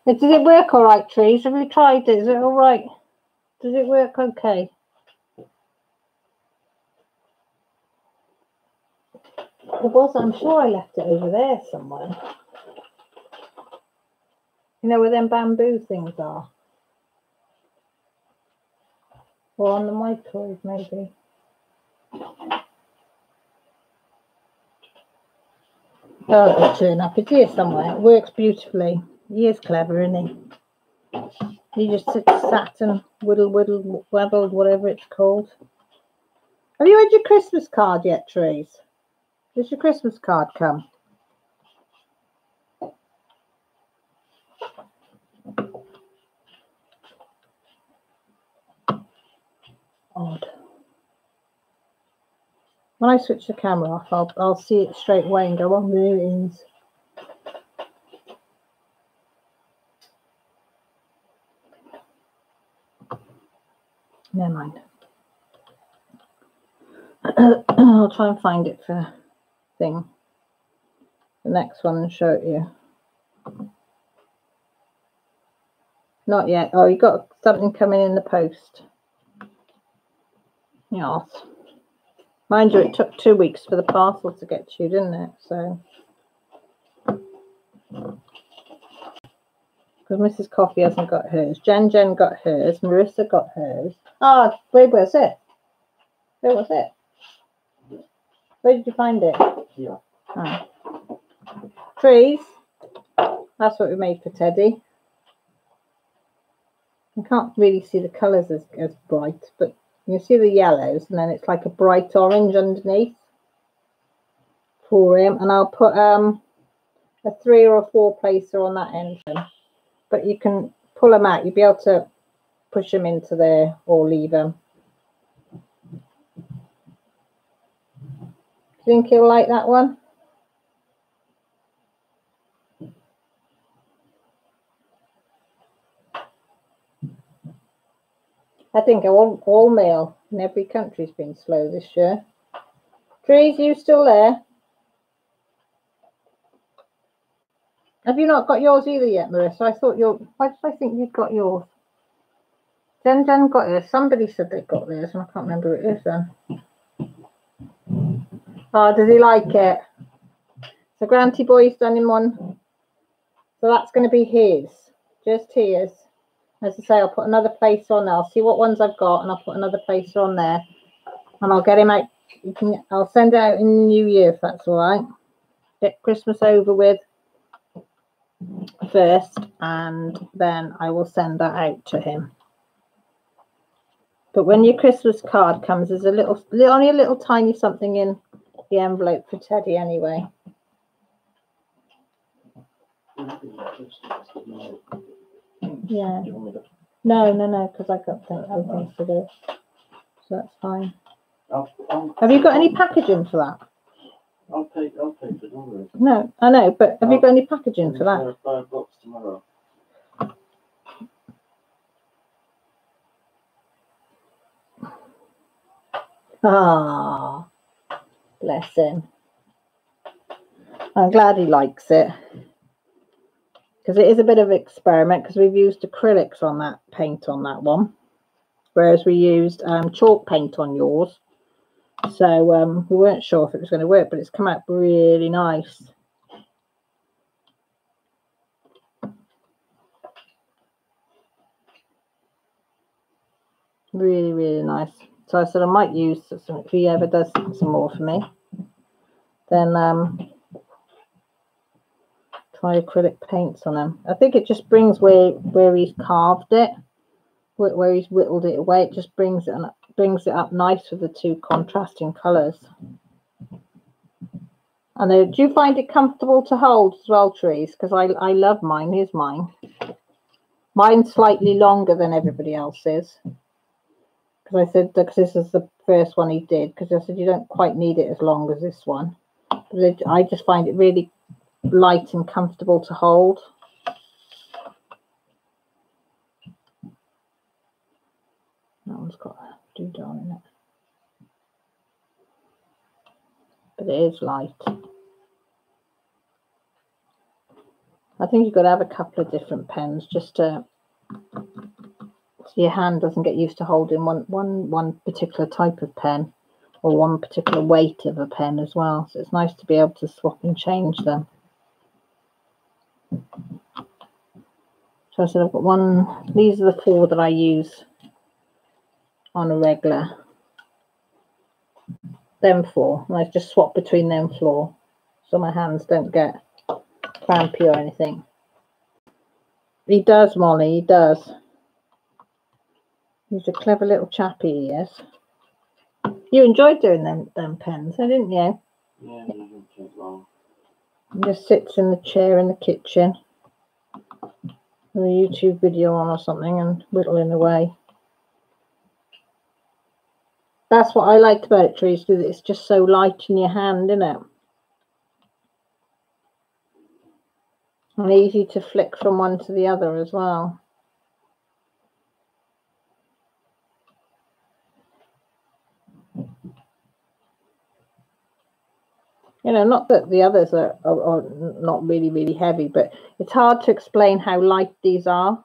Does it work all right, Trees? Have you tried it? Is it all right? Does it work okay? It was, I'm sure I left it over there somewhere. You know where them bamboo things are? Or on the microwave, maybe. Oh, it'll turn up. It's here somewhere. It works beautifully. He is clever, isn't he? He just sat and waddled, whatever it's called. Have you had your Christmas card yet, Trees? Does your Christmas card come? Odd. When I switch the camera off, I'll see it straight away and go, oh, there it is. Never mind. I'll try and find it for the next one and show it you. Not yet. Oh, you got something coming in the post. Yes. Mind you, it took 2 weeks for the parcel to get to you, didn't it? So, because Mrs. Coffee hasn't got hers. Jen got hers. Marissa got hers. Oh, where was it? Where was it? Where did you find it? Yeah. Oh. Trees. That's what we made for Teddy. You can't really see the colours as bright, but you see the yellows, and then it's like a bright orange underneath for him. And I'll put a 3 or a 4 placer on that end, but you can pull them out. You'll be able to push them into there or leave them. Think he'll like that one? I think all mail in every country's been slow this year. Trees, you still there? Have you not got yours either yet, Marissa? I thought why did I think you'd got yours? Jen got hers. Somebody said they got theirs, and I can't remember who it is then. Oh, does he like it? So Granty Boy's done him one. So that's going to be his. Just his. As I say, I'll put another placer on there. I'll see what ones I've got, and I'll put another placer on there. And I'll get him out. I'll send it out in the new year if that's all right. Get Christmas over with first, and then I will send that out to him. But when your Christmas card comes, there's only a little tiny something in the envelope for Teddy anyway. Yeah. No, because I got other things to do. So that's fine. Have you got any packaging for that? I'll pay for delivery. No, I know, but have you got any packaging for that? $5 tomorrow. Ah, bless him. I'm glad he likes it. Because it is a bit of an experiment, because we've used acrylics on that paint on that one. Whereas we used chalk paint on yours. So we weren't sure if it was going to work, but it's come out really nice. Really, really nice. So I said I might use some, if he ever does some more for me, then try acrylic paints on them. I think it just brings where he's carved it, where he's whittled it away. It just brings it up nice with the two contrasting colours. And do you find it comfortable to hold as well, Trees? Because I love mine. Here's mine. Mine's slightly longer than everybody else's. Because I said, because this is the first one he did, because I said you don't quite need it as long as this one. But I just find it really light and comfortable to hold. That one's got a doodah in it. But it is light. I think you've got to have a couple of different pens just to, so your hand doesn't get used to holding one particular type of pen or one particular weight of a pen as well. So it's nice to be able to swap and change them. So I said I've got one, these are the 4 that I use on a regular. Them 4, and I just swap between them 4 so my hands don't get crampy or anything. He does, Molly, he does. He's a clever little chappy, he is. You enjoyed doing them pens, didn't you? Yeah, it doesn't take long. He just sits in the chair in the kitchen with a YouTube video on or something and whittling away. That's what I liked about it, Trees, because it's just so light in your hand, isn't it? And easy to flick from one to the other as well. You know, not that the others are not really, really heavy, but it's hard to explain how light these are.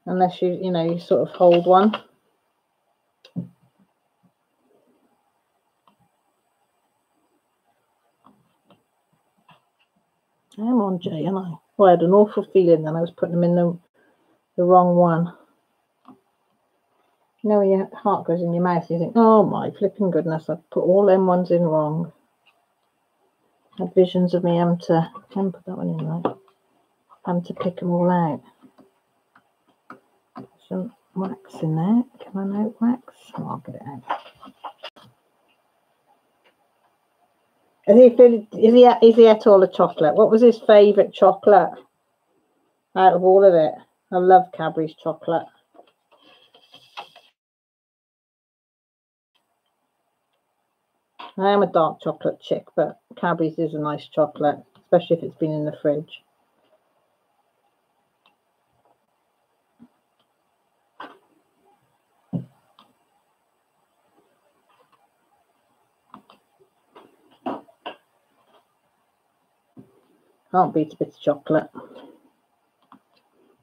unless you sort of hold one. I'm on Jay, and I had an awful feeling that I was putting them in the wrong one. You know, when your heart goes in your mouth, you think, oh my flipping goodness, I've put all them ones in wrong. I had visions of me having to put that one in right. Having to pick them all out. Some wax in there. Can I note wax? Oh, I'll get it out. Is he ate all the chocolate? What was his favourite chocolate out of all of it? I love Cadbury's chocolate. I am a dark chocolate chick, but Cadbury's is a nice chocolate, especially if it's been in the fridge. Can't beat a bit of chocolate.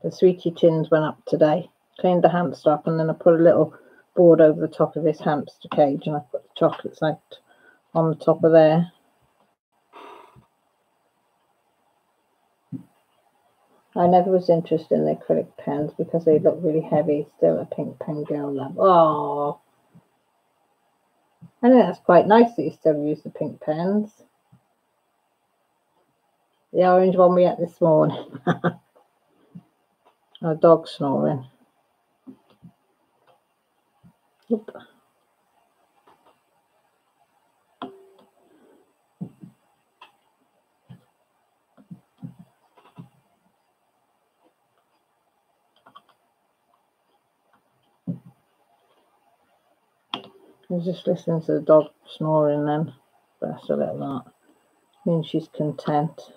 The sweetie tins went up today. Cleaned the hamster up, and then I put a little board over the top of his hamster cage, and I put the chocolates out on the top of there. I never was interested in the acrylic pens because they look really heavy. Still a pink pen girl love. Oh, I think that's quite nice that you still use the pink pens. The orange one we had this morning. Our dog snoring. Oop. I was just listening to the dog snoring then. That's a little that. Means she's content.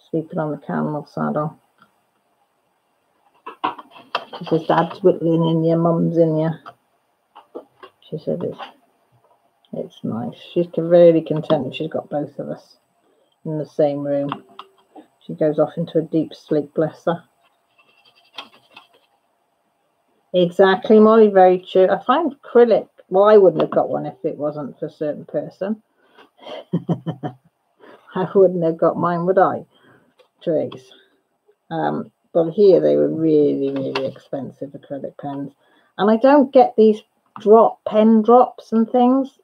Sleeping on the camel saddle. She says, Dad's whittling in you, Mum's in you. She said it's nice. She's really content that she's got both of us in the same room. She goes off into a deep sleep, bless her. Exactly, Molly, very true. I find acrylic, well, I wouldn't have got one if it wasn't for a certain person. I wouldn't have got mine, would I? Trace. But here they were really, really expensive acrylic pens. And I don't get these pen drops and things.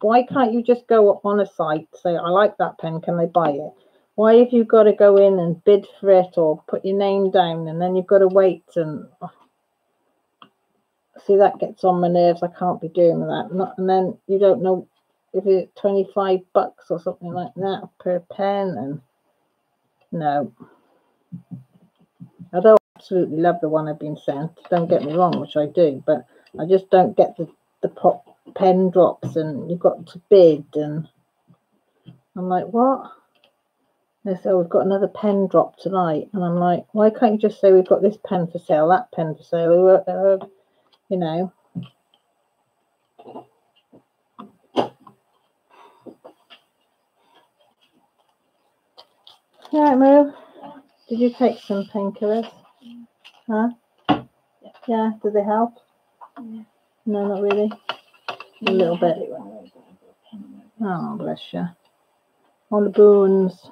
Why can't you just go on a site, say, I like that pen, can I buy it? Why have you got to go in and bid for it or put your name down and then you've got to wait and... See, that gets on my nerves. I can't be doing that. And then you don't know if it's $25 or something like that per pen. And no. I don't absolutely love the one I've been sent. Don't get me wrong, which I do. But I just don't get the pen drops and you've got to bid. And I'm like, what? They say, oh, we've got another pen drop tonight. And I'm like, why can't you just say we've got this pen for sale, that pen for sale? You know. All right, Moo. Did you take some painkillers? Huh? Yeah. Did they help? Yeah. No, not really. A little bit. Oh, bless you. On the bones.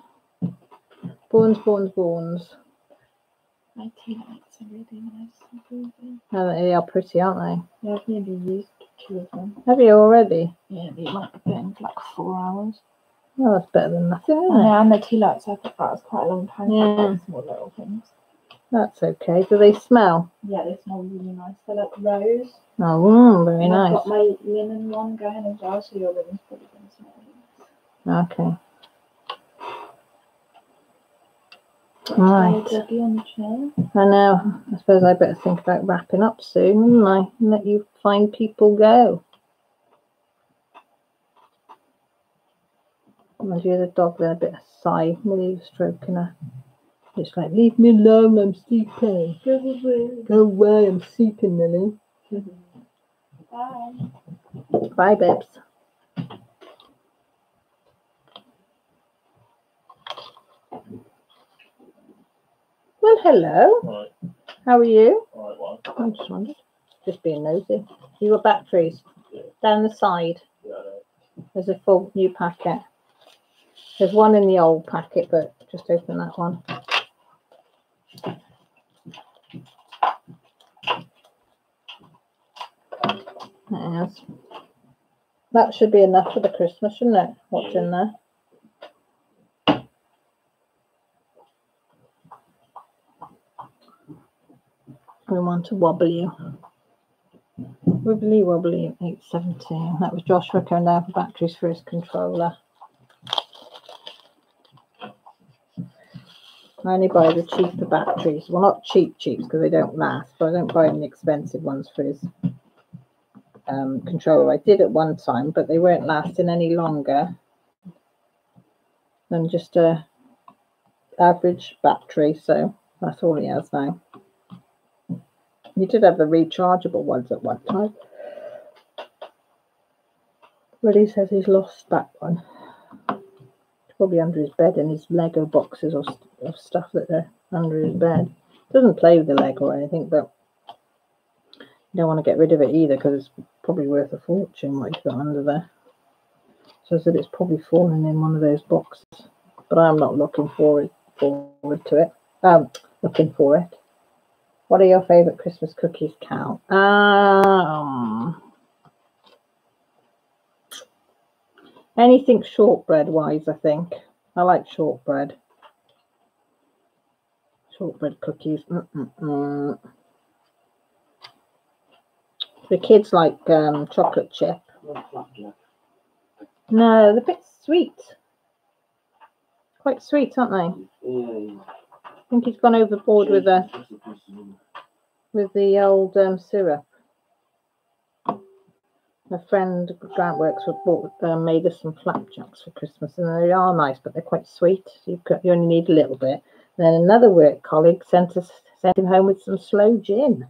Bones. My tea lights are really nice. Oh, they are pretty, aren't they? Yeah, I've nearly used 2 of them. Have you already? Yeah, they might be going for like 4 hours. Oh, that's better than nothing, isn't it? And the tea lights, I thought that was quite a long time. Yeah. Small little things. That's okay. Do they smell? Yeah, they smell really nice. They're like rose. Oh, very and nice. I've got my linen one going as well, so your linen's probably going to smell really nice. Okay. Right. On the chair. I know. I suppose I better think about wrapping up soon, wouldn't I? And let you find people go. And you hear the dog then a bit of sigh. Millie was stroking her. It's like, leave me alone, I'm sleeping. Go away. Go away, I'm sleeping, Millie. Bye. Bye, babes. Well, hello. Right, How are you? right one. I just wondered. Just being nosy. You got batteries? Yeah. Down the side. Yeah, There's a full new packet. There's one in the old packet, but just open that one. Yes. That should be enough for the Christmas, shouldn't it? What's in there? We want to wobble you. Wibbly wobbly 817. That was Joshua going down for batteries for his controller. I only buy the cheaper batteries. Well, not cheap because they don't last, but I don't buy the expensive ones for his controller. I did at one time, but they weren't lasting any longer than just a average battery, so that's all he has now. He did have the rechargeable ones at one time, but he says he's lost that one. It's probably under his bed in his Lego boxes of stuff that are under his bed. Doesn't play with the Lego or anything, but you don't want to get rid of it either because it's probably worth a fortune what he's got under there. So I said it's probably fallen in one of those boxes, but I'm not looking forward to it. Looking for it. What are your favourite Christmas cookies, Cal? Anything shortbread wise, I think. I like shortbread. Shortbread cookies. The kids like chocolate chip. No, they're a bit sweet. Quite sweet, aren't they? Yeah. I think he's gone overboard with the old syrup. My friend Grant works with made us some flapjacks for Christmas, and they are nice, but they're quite sweet. So you only need a little bit. And then another work colleague sent him home with some slow gin,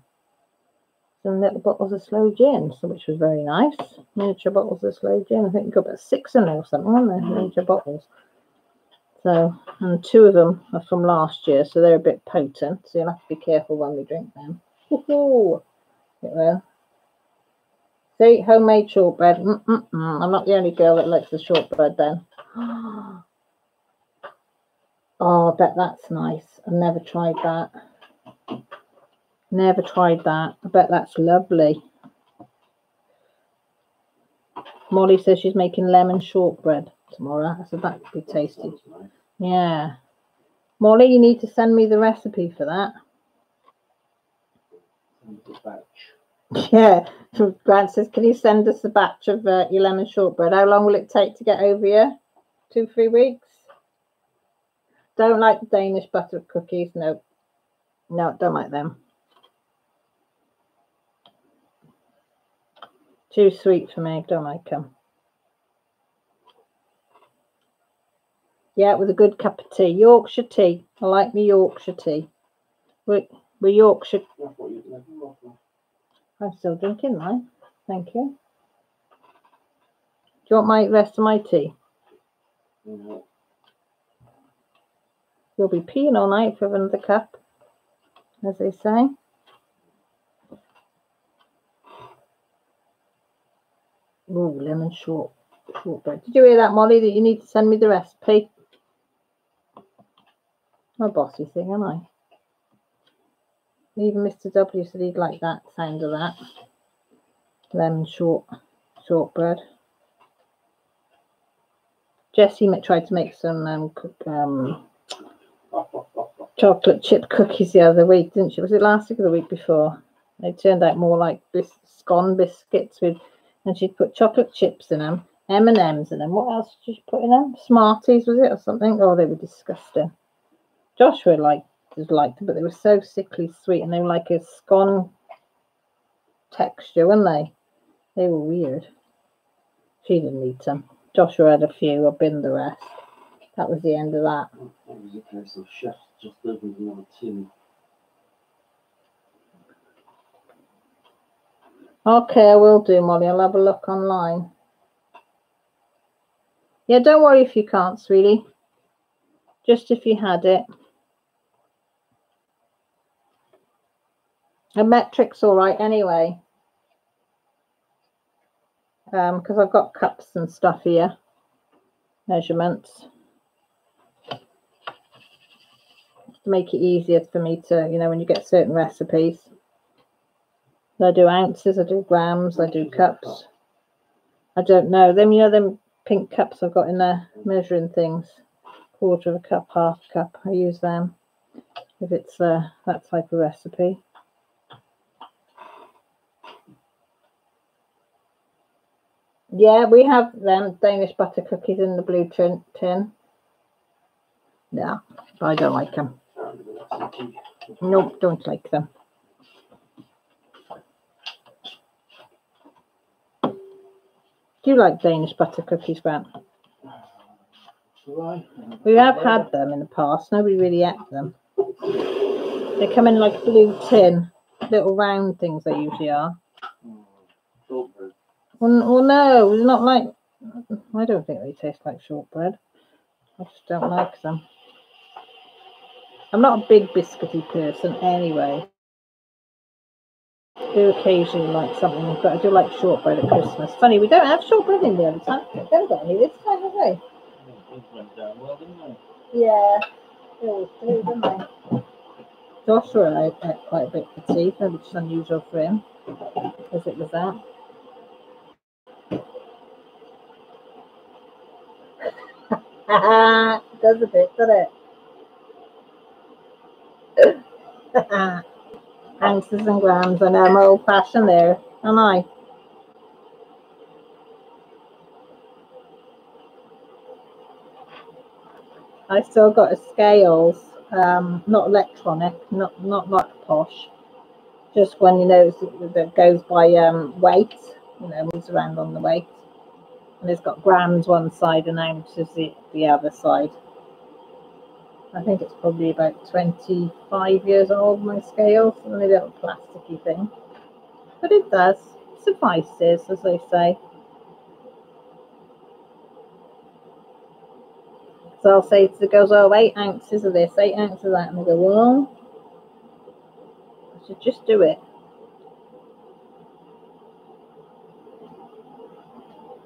some little bottles of slow gin, which was very nice. Miniature bottles of slow gin. I think you got about 6 in there or something, aren't there? Miniature bottles. So, and 2 of them are from last year, so they're a bit potent. So you'll have to be careful when we drink them. Woohoo! Well. See, homemade shortbread. I'm not the only girl that likes the shortbread then. Oh, I bet that's nice. I've never tried that. Never tried that. I bet that's lovely. Molly says she's making lemon shortbread tomorrow. I said that would be tasty. Yeah. Molly, you need to send me the recipe for that. Yeah. Grant says, can you send us a batch of your lemon shortbread? How long will it take to get over here? 2-3 weeks? Don't like the Danish butter cookies. No, don't like them. Too sweet for me. Don't like them. Yeah, with a good cup of tea. Yorkshire tea. I like me Yorkshire tea. We're Yorkshire. I'm still drinking mine. Thank you. Do you want my rest of my tea? No. You'll be peeing all night for another cup, as they say. Ooh, lemon shortbread. Did you hear that, Molly, that you need to send me the recipe? I'm a bossy thing, am I? Even Mr. W said he'd like that sound of that. Lemon shortbread. Jessie tried to make some chocolate chip cookies the other week, didn't she? Was it last week or the week before? They turned out more like scone biscuits and she'd put chocolate chips in them, M&Ms in them. What else did she put in them? Smarties, was it, or something? Oh, they were disgusting. Joshua liked them, but they were so sickly sweet, and they were like a scone texture, weren't they? They were weird. She didn't eat them. Joshua had a few. I binned the rest. That was the end of that. That was a case of chef just opened another tin. Okay, I will do, Molly. I'll have a look online. Yeah, don't worry if you can't, sweetie. Just if you had it. A metric's all right anyway. Because I've got cups and stuff here. Measurements. To make it easier for me to, you know, when you get certain recipes. I do ounces, I do grams, I do cups. I don't know. Them, you know, them pink cups I've got in there measuring things. Quarter of a cup, half a cup. I use them if it's that type of recipe. Yeah, we have them Danish butter cookies in the blue tin. Yeah, but I don't like them. Nope, don't like them. Do you like Danish butter cookies, Grant? We have had them in the past. Nobody really ate them. They come in like a blue tin, little round things they usually are. Well, no, not like. I don't think they taste like shortbread. I just don't like them. I'm not a big biscuity person anyway. I do occasionally like something, but I do like shortbread at Christmas. Funny, we don't have shortbread in the other time. We haven't got any this time, have we? Yeah, they always do, don't they? Joshua and I ate quite a bit for tea, which is unusual for him, as it was that. It does a bit, doesn't it? Ounces and grams. I know I'm old fashioned there, am I? I still got a scales, not electronic, not like posh. Just one, you know, that goes by weight. You know, moves around on the weight, and it's got grams one side and ounces the other side. I think it's probably about 25 years old, my scales, and a little plasticky thing. But it does, suffices, as they say. So I'll say to the girls, oh, 8 ounces of this, 8 ounces of that, and they go, well, I should just do it.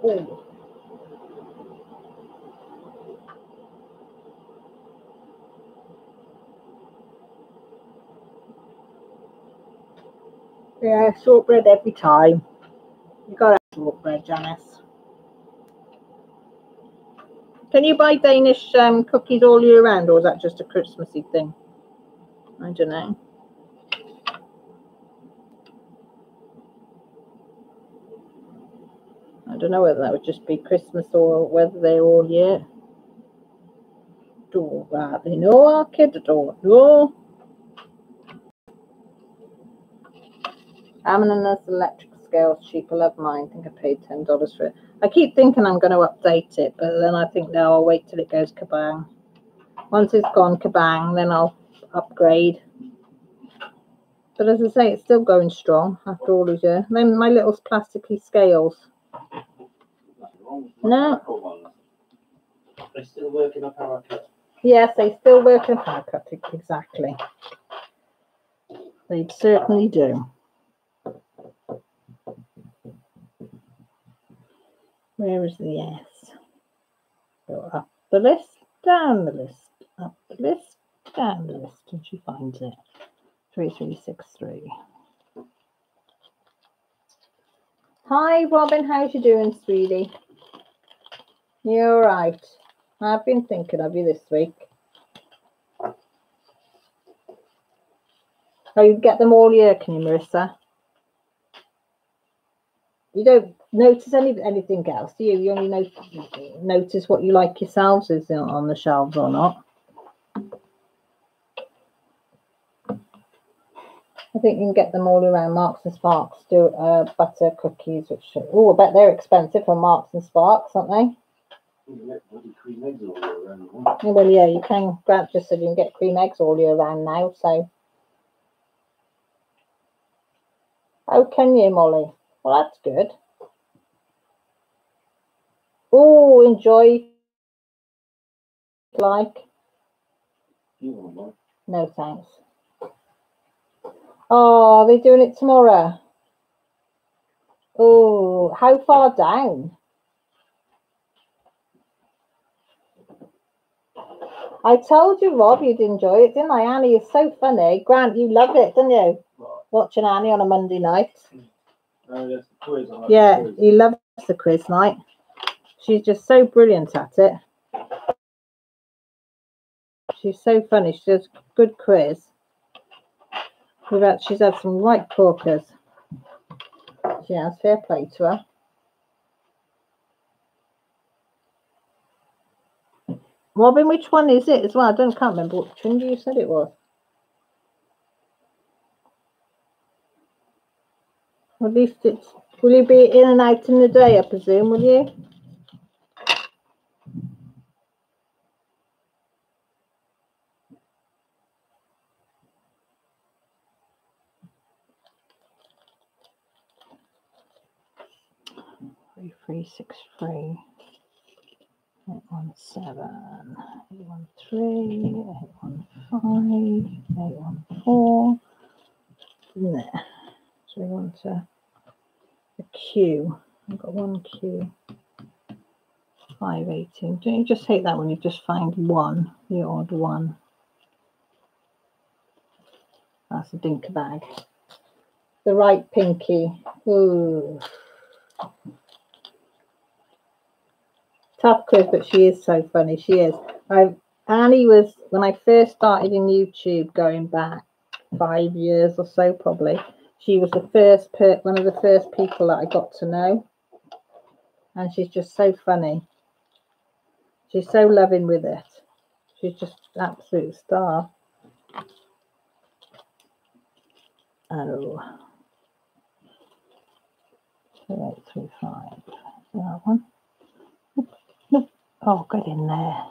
Ooh. Yeah, shortbread every time. You got to have shortbread, Janice. Can you buy Danish cookies all year round, or is that just a Christmassy thing? I don't know. I don't know whether that would just be Christmas or whether they're all year. Don't really know, our kid. Don't know. Ammon's electric scale's cheap. I love mine. I think I paid $10 for it. I keep thinking I'm going to update it, but then I think, no, I'll wait till it goes kabang. Once it's gone kabang, then I'll upgrade. But as I say, it's still going strong after all these years. Then my little plasticky scales. No. They still working up our cut. Yes, they still work in haircut, exactly. They certainly do. Where is the S? Go up the list, down the list, up the list, down the list, and she finds it. 3363. Hi, Robin. How's you doing, sweetie? You're right. I've been thinking of you this week. Oh, you get them all year, can you, Marissa? You don't notice anything else, do you? You only notice what you like yourselves is on the shelves or not. I think you can get them all around. Marks and Sparks do butter cookies, which I bet they're expensive for Marks and Sparks, aren't they? Cream eggs all year round. Well, yeah, you can. Grant just said you can get cream eggs all year round now, so. Oh, can you, Molly? Well, that's good. Oh, enjoy. Like. You want one? No, thanks. Oh, they're doing it tomorrow. Oh, how far down? I told you, Rob, you'd enjoy it, didn't I? Annie is so funny. Grant, you love it, didn't you? Watching Annie on a Monday night. Oh, yes, the quiz. I like Yeah, the quiz. he loves the quiz night. She's just so brilliant at it. She's so funny. She does a good quiz. She's had some right corkers. She has, fair play to her. Robin, which one is it as well? Can't remember which one you said it was. At least it's. Will you be in and out in the day, I presume, will you? Three, 363. 817, 813, 815, 814. There. So we want a Q. I've got one Q. 518. Don't you just hate that when you just find one, the odd one? That's a dinker bag. The right pinky. Ooh. Tough quiz, but she is so funny. She is. Annie was, when I first started in YouTube, going back 5 years or so probably, she was the first one of the first people that I got to know, and she's just so funny. She's so loving with it. She's just an absolute star. Oh, 3835. That one. Nope. Oh, get in there.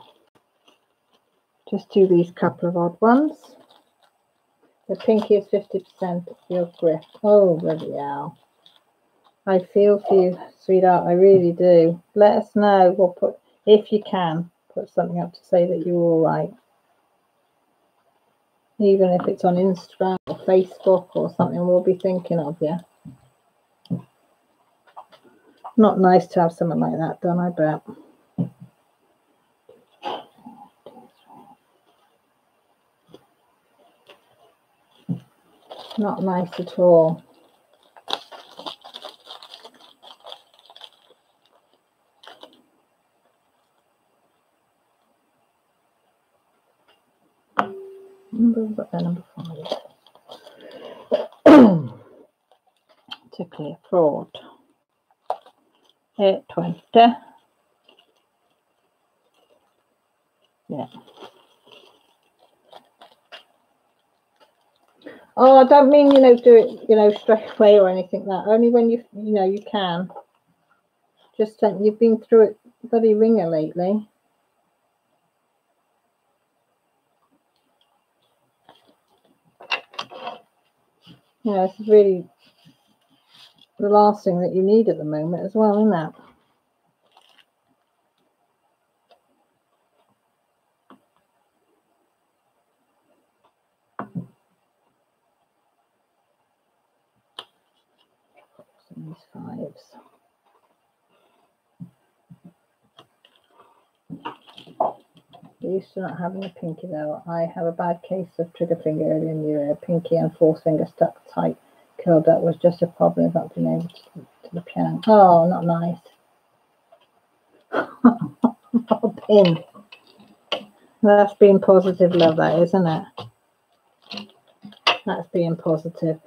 Just do these couple of odd ones. The pinky is 50% of your grip. Oh, bloody hell. I feel for you, sweetheart. I really do. Let us know. We'll put, if you can, put something up to say that you're all right. Even if it's on Instagram or Facebook or something, we'll be thinking of you. Not nice to have something like that done, I bet. Not nice at all. Number 5. To clear fraud. 820. Yeah. Oh, I don't mean, do it, straight away or anything like that. Only when you can. Just you've been through it bloody ringer lately. It's really the last thing that you need at the moment as well, isn't it? These 5s. Used to not having a pinky though. I have a bad case of trigger finger early in the year. Pinky and forefinger stuck tight, curled up was just a problem of not being able to the piano. Oh, not nice. Robin. That's being positive, love, that, isn't it? That's being positive.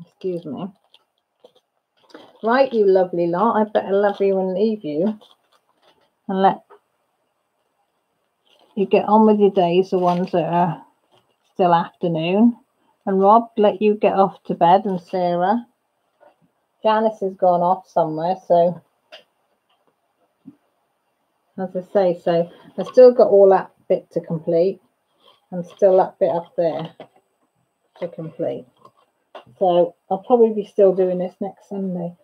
Excuse me. Right, you lovely lot. I better love you and leave you and let you get on with your days, the ones that are still afternoon. And Rob, let you get off to bed, and Sarah. Janice has gone off somewhere, so as I say, so I've still got all that bit to complete and still that bit up there to complete. So I'll probably be still doing this next Sunday,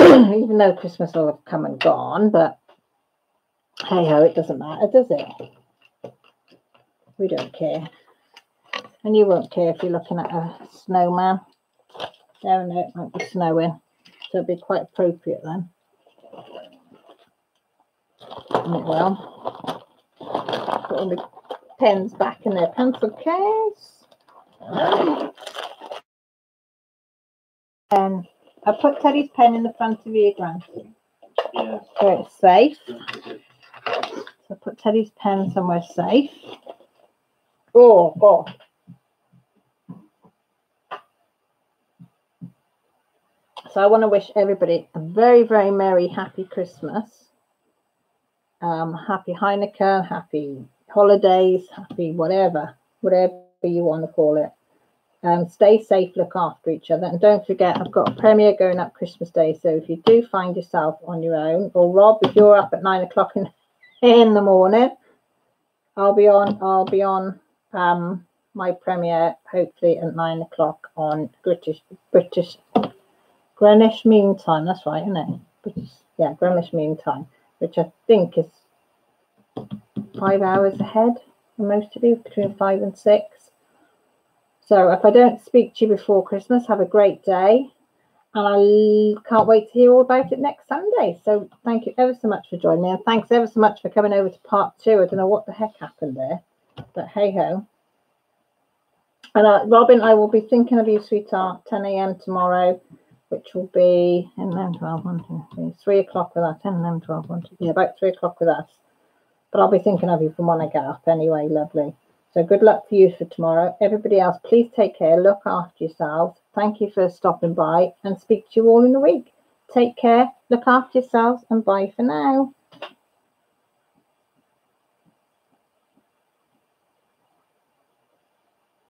even though Christmas will have come and gone, but hey ho, it doesn't matter, does it? We don't care. And you won't care if you're looking at a snowman. Oh no, it might be snowing. So it'll be quite appropriate then. And it will. Put all the pens back in their pencil case. And I put Teddy's pen in the front of your Grant. Yeah. So it's safe. So put Teddy's pen somewhere safe. Oh, God. So I want to wish everybody a very, very merry, happy Christmas. Happy Hanukkah, happy holidays, happy whatever you want to call it. Stay safe, look after each other. And don't forget, I've got a premiere going up Christmas Day. So if you do find yourself on your own, or Rob, if you're up at 9 o'clock in the morning, I'll be on my premiere hopefully at 9 o'clock on British Greenwich Mean Time. That's right, isn't it? Greenwich Mean Time, which I think is 5 hours ahead for most of you, between 5 and 6. So if I don't speak to you before Christmas, have a great day. And I can't wait to hear all about it next Sunday. So thank you ever so much for joining me. And thanks ever so much for coming over to part 2. I don't know what the heck happened there. But hey-ho. And Robin, I will be thinking of you, sweetheart, 10 a.m. tomorrow, which will be 10, 11, 12, 1, 2, 3, 3 o'clock with us. 10, 11, 12, 1, 2, yeah, about 3 o'clock with us. But I'll be thinking of you from when I get up anyway, lovely. So good luck for you for tomorrow. Everybody else, please take care. Look after yourselves. Thank you for stopping by and speak to you all in the week. Take care. Look after yourselves and bye for now.